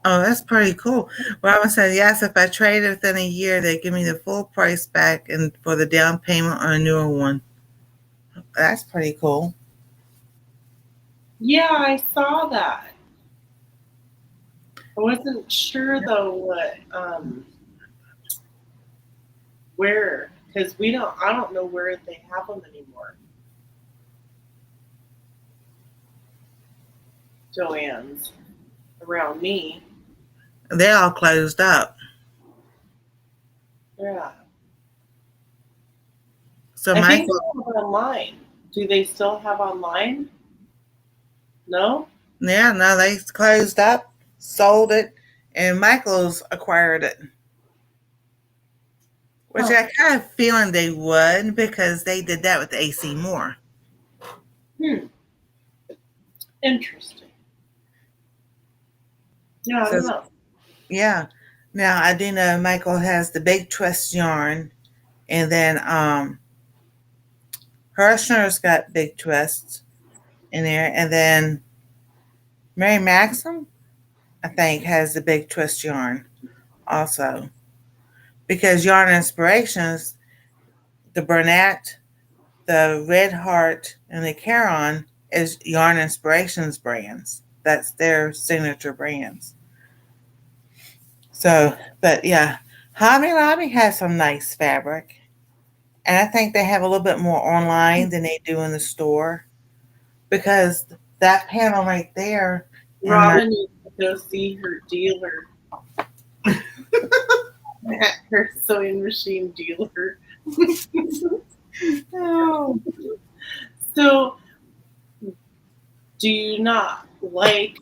Oh, that's pretty cool. Well, I would say yes. If I trade it within a year, they give me the full price back and for the down payment on a newer one. That's pretty cool. Yeah, I saw that. I wasn't sure though what where, because I don't know where they have them anymore. Joann's around me. They're all closed up. Yeah. So I my think they have online. Do they still have online? No? yeah, no, they closed up, sold it, and Michael's acquired it. Which Huh. I kind of feeling they would because they did that with AC Moore. Interesting. Yeah, I So don't know. yeah. Now I do know Michael has the big twist yarn, and then Hirschner's got big twists in there, and then Mary Maxim, I think, has the big twist yarn also. Because Yarn Inspirations, the Burnett, the Red Heart, and the Caron is Yarn Inspirations brands. That's their signature brands. So, but yeah, Hobby Lobby has some nice fabric. And I think they have a little bit more online than they do in the store. Because that panel right there, Robin needs to go see her dealer. Her sewing machine dealer. oh, So, do you not like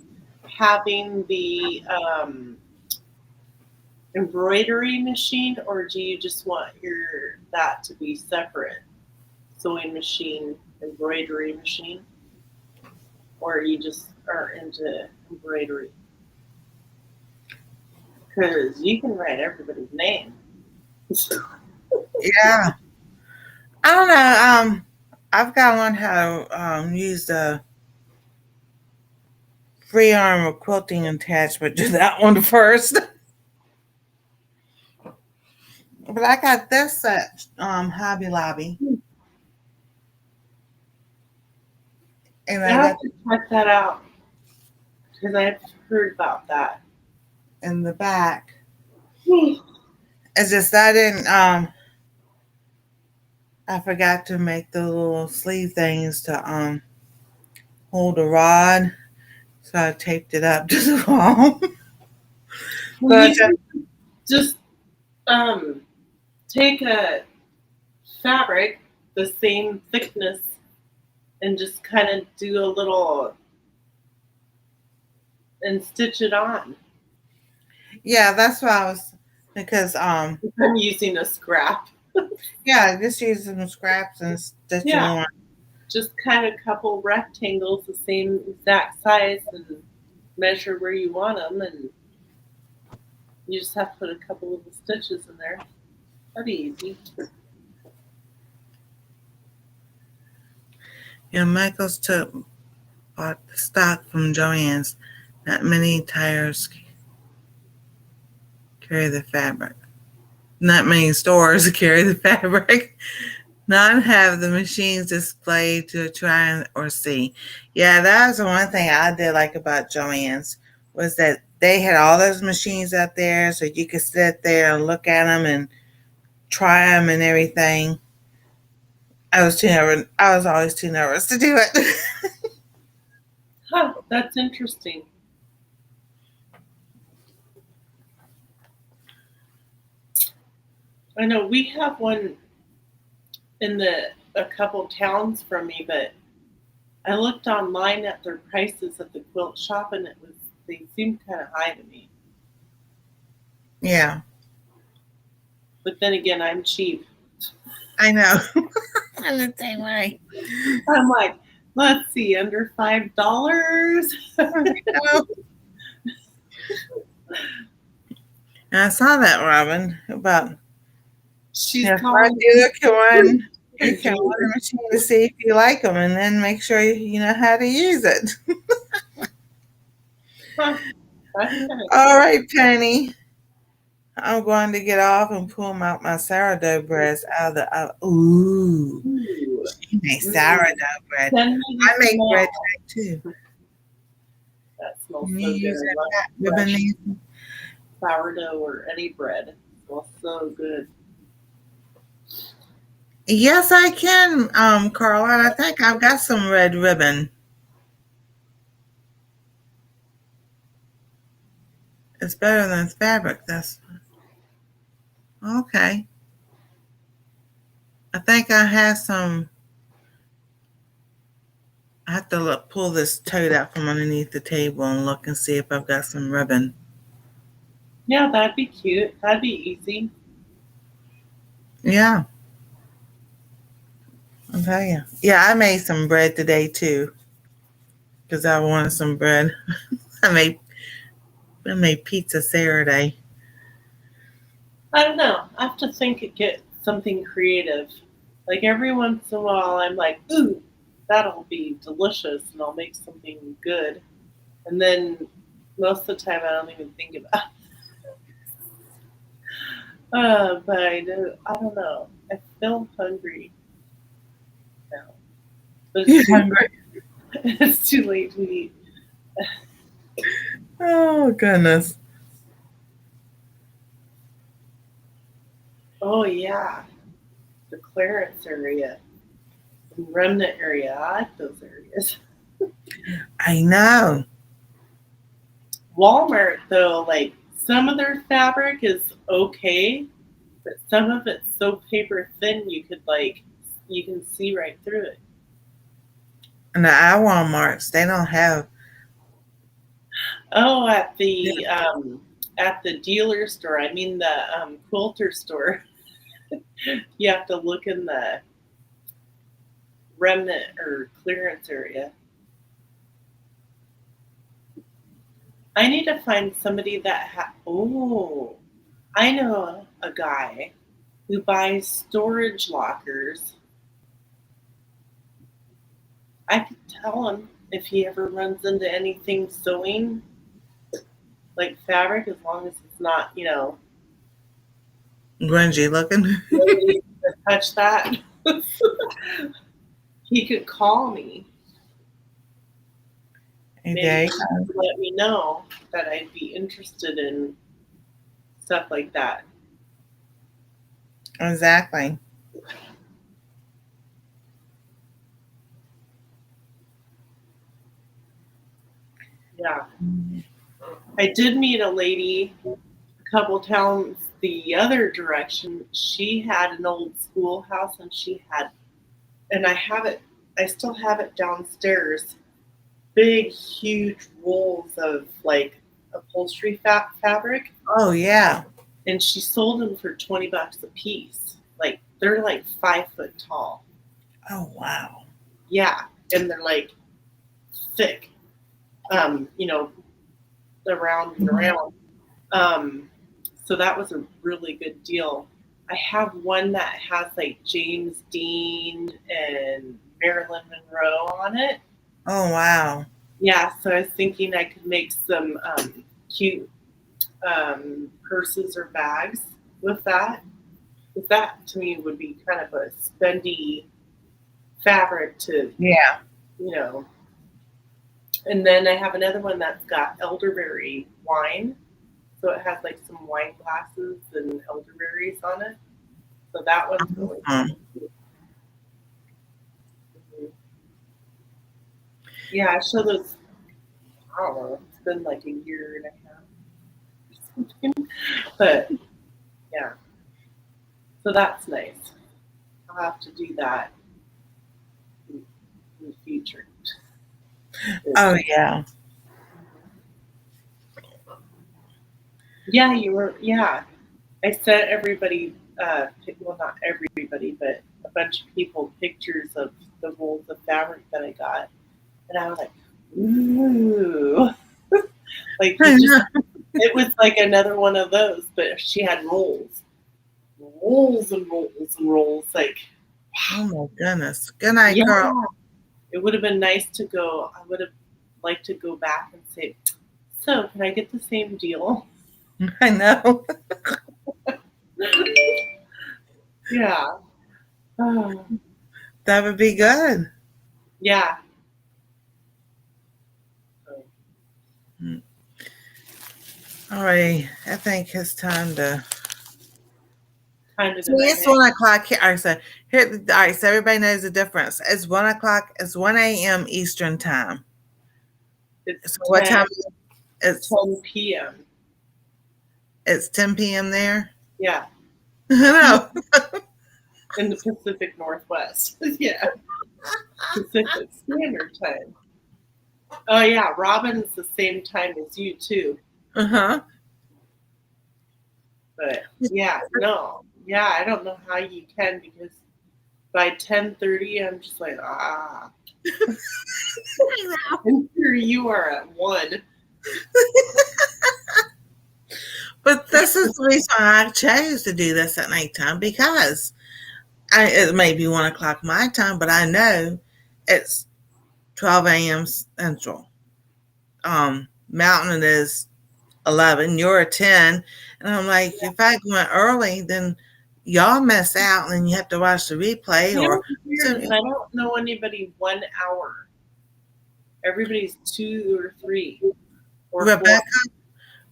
having the embroidery machine, or do you just want that to be separate? Sewing machine, embroidery machine, or you just are into embroidery? Because you can write everybody's name. yeah. I don't know. I've got to learn how to use the free arm quilting attachment to that one first. But I got this at Hobby Lobby. And I I have got to check that out because I've heard about that. in the back. It's just I didn't I forgot to make the little sleeve things to hold the rod. So I taped it up to the wall. Well, you can just take a fabric the same thickness and just kind of do a little and stitch it on. Yeah, that's what I was because I'm using a scrap. yeah, just use some scraps and stitch them Yeah. on. Just kind of couple rectangles the same exact size and measure where you want them, and you just have to put a couple of the stitches in there. That'd be easy. Yeah, Michael's bought the stock from Joann's. Not many tires carry the fabric. Not many stores carry the fabric. None have the machines displayed to try or see. Yeah, that was the one thing I did like about Joann's was that they had all those machines out there so you could sit there and look at them and try them and everything. I was always too nervous to do it. Huh, that's interesting. I know we have one in a couple towns from me, but I looked online at their prices at the quilt shop, and they seemed kind of high to me. Yeah, But then again, I'm cheap. I know. I'm the same way. I'm like, let's see, under $5. I know. And I saw that, Robin, about She's if my calling dealer can run, you her can run dealer. a machine to see if you like them, and then make sure you know how to use it. Huh, that's kind of All cool. right, Penny. I'm going to get off and pull out my sourdough breads out of the ooh, Ooh, she makes ooh. sourdough bread. Send me the I make bread smell. today too. That smells You so good. use I that love fat ribbon fresh there? sourdough or any bread. It smells so good. Yes, I can, Carla. I think I've got some red ribbon. It's better than fabric. That's okay. I think I have some. I have to pull this tote out from underneath the table and look and see if I've got some ribbon. Yeah, that'd be cute. That'd be easy. Yeah, I'll tell you. Yeah, I made some bread today too because I wanted some bread. I made pizza Saturday. I don't know. I have to think and get something creative. Like every once in a while, I'm like, ooh, that'll be delicious, and I'll make something good. And then most of the time, I don't even think about it. But I do. I don't know. I feel hungry now. But You're it's too, hungry. it's too late to eat. Oh goodness. Oh, yeah. The clearance area, the remnant area. I like those areas. I know. Walmart, though, like some of their fabric is okay, but some of it's so paper thin you can see right through it. And our Walmarts, they don't have. Oh, Yeah. at the dealer store, I mean the quilter store, you have to look in the remnant or clearance area. I need to find somebody oh, I know a guy who buys storage lockers. I could tell him if he ever runs into anything sewing, like fabric, as long as it's not, Grungy looking. nobody to touch that. He could call me. Maybe Okay. let me know that I'd be interested in stuff like that. Exactly. Yeah. I did meet a lady a couple towns the other direction. She had an old schoolhouse and I still have it downstairs. Big, huge rolls of like upholstery fabric, Oh yeah. and she sold them for $20 a piece. Like they're like 5 foot tall. Oh wow. Yeah, and they're like thick. Around and Mhm. around. So that was a really good deal. I have one that has like James Dean and Marilyn Monroe on it. Oh wow. Yeah, so I was thinking I could make some cute purses or bags with that. Because that to me would be kind of a spendy fabric to, Yeah. you know. And then I have another one that's got elderberry wine. So it has like some wine glasses and elderberries on it. So that one's really Um, cute. Mhm. Yeah, I show those. I don't know. It's been like a year and a half or something. But yeah, so that's nice. I'll have to do that in the future. oh yeah. Yeah, you were. Yeah, I sent everybody. Well, not everybody, but a bunch of people pictures of the rolls of fabric that I got, and I was like, ooh. Like I you just know. It was like another one of those, but she had rolls. Rolls and rolls and rolls. Like, Oh my goodness. Good night, yeah. girl. It would have been nice to go. I would have liked to go back and say, so can I get the same deal? I know. Yeah. Oh, That would be good. yeah. All right. I think it's time to. Time to So go it's night 1 o'clock here. All right, so here, all right, so everybody knows the difference. It's 1 o'clock. It's 1 a.m. Eastern time. It's So what 10, time? It's 10 p.m. it's 10 p.m. there. Yeah. No. In the Pacific Northwest. Yeah. Pacific Standard Time. Oh, yeah. Robin's the same time as you, too. Uh-huh. But, yeah, no. Yeah, I don't know how you can because by 10:30, I'm just like, ah. And here you are at 1. But this is the reason I chose to do this at nighttime because it may be 1 o'clock my time, but I know it's 12 a.m. Central. Mountain is 11. You're 10, and I'm like, if I went early, then y'all miss out, and you have to watch the replay. You know, Or it's weird, I don't know anybody 1 hour. Everybody's 2 or 3 or 4.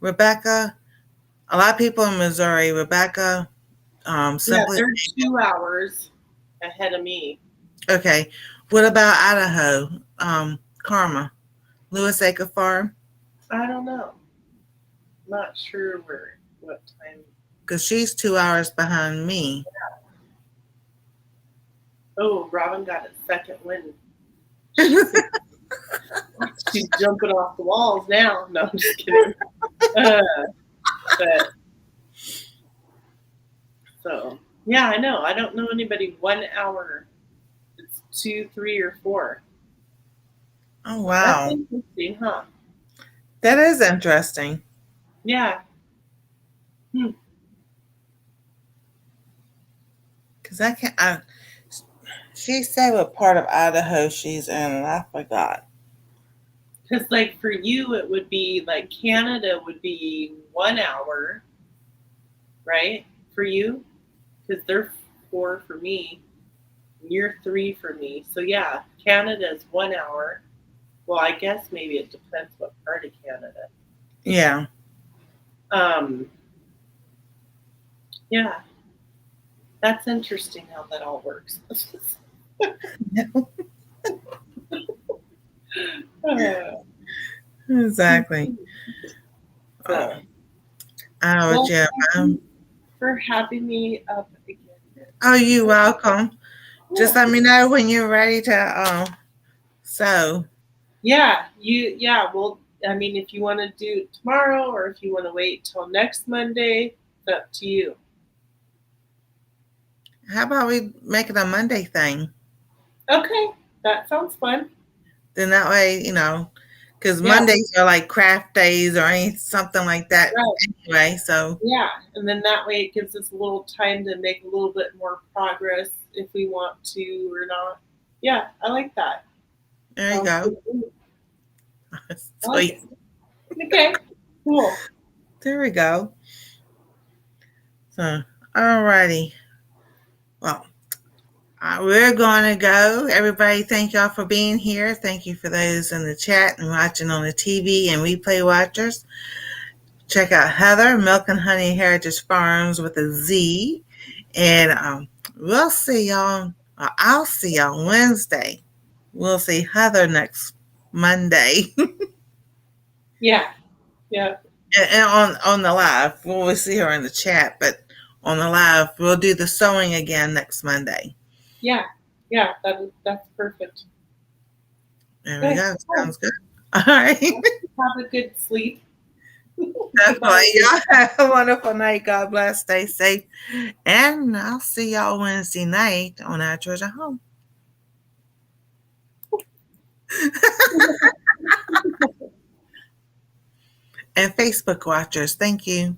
Rebecca. A lot of people in Missouri. Rebecca. Yeah, Simply. they're 2 hours ahead of me. Okay. What about Idaho? Karma. Lewis Acre Farm. I don't know. Not sure what time. Because she's 2 hours behind me. Oh, Robin got a second win. She's jumping off the walls now. No, I'm just kidding. But so yeah, I know. I don't know anybody 1 hour. It's 2, 3, or 4. Oh wow, That's interesting, huh? that is interesting. Yeah. Because I can't. She said what part of Idaho she's in, and I forgot. Because like for you, it would be like Canada would be 1 hour, right? For you, because they're 4 for me. You're 3 for me. So yeah, Canada is 1 hour. Well, I guess maybe it depends what part of Canada. Yeah. Yeah. That's interesting how that all works. Exactly. So, Oh, yeah. for having me up again. Oh, you're welcome. Just let me know when you're ready to sew. Yeah, well, I mean, if you want to do it tomorrow or if you want to wait till next Monday, it's up to you. How about we make it a Monday thing? Okay, that sounds fun. Then that way, because Mondays are like craft days or something like that anyway. So yeah, and then that way it gives us a little time to make a little bit more progress if we want to or not. Yeah, I like that. There you go. Sweet. Okay, cool. There we go. So, alrighty. Well, we're going to go. Everybody, thank y'all for being here. Thank you for those in the chat and watching on the TV and replay watchers. Check out Heather, Milk and Honey Heritage Farms with a Z. And we'll see y'all. I'll see y'all Wednesday. We'll see Heather next Monday. Yeah. And on the live, we'll see her in the chat, but on the live, we'll do the sewing again next Monday. Yeah, that's perfect. There we go. Sounds good. All right. Have a good sleep. Definitely. Y'all have a wonderful night. God bless. Stay safe. And I'll see y'all Wednesday night on Our Treasure Home. And Facebook watchers, thank you.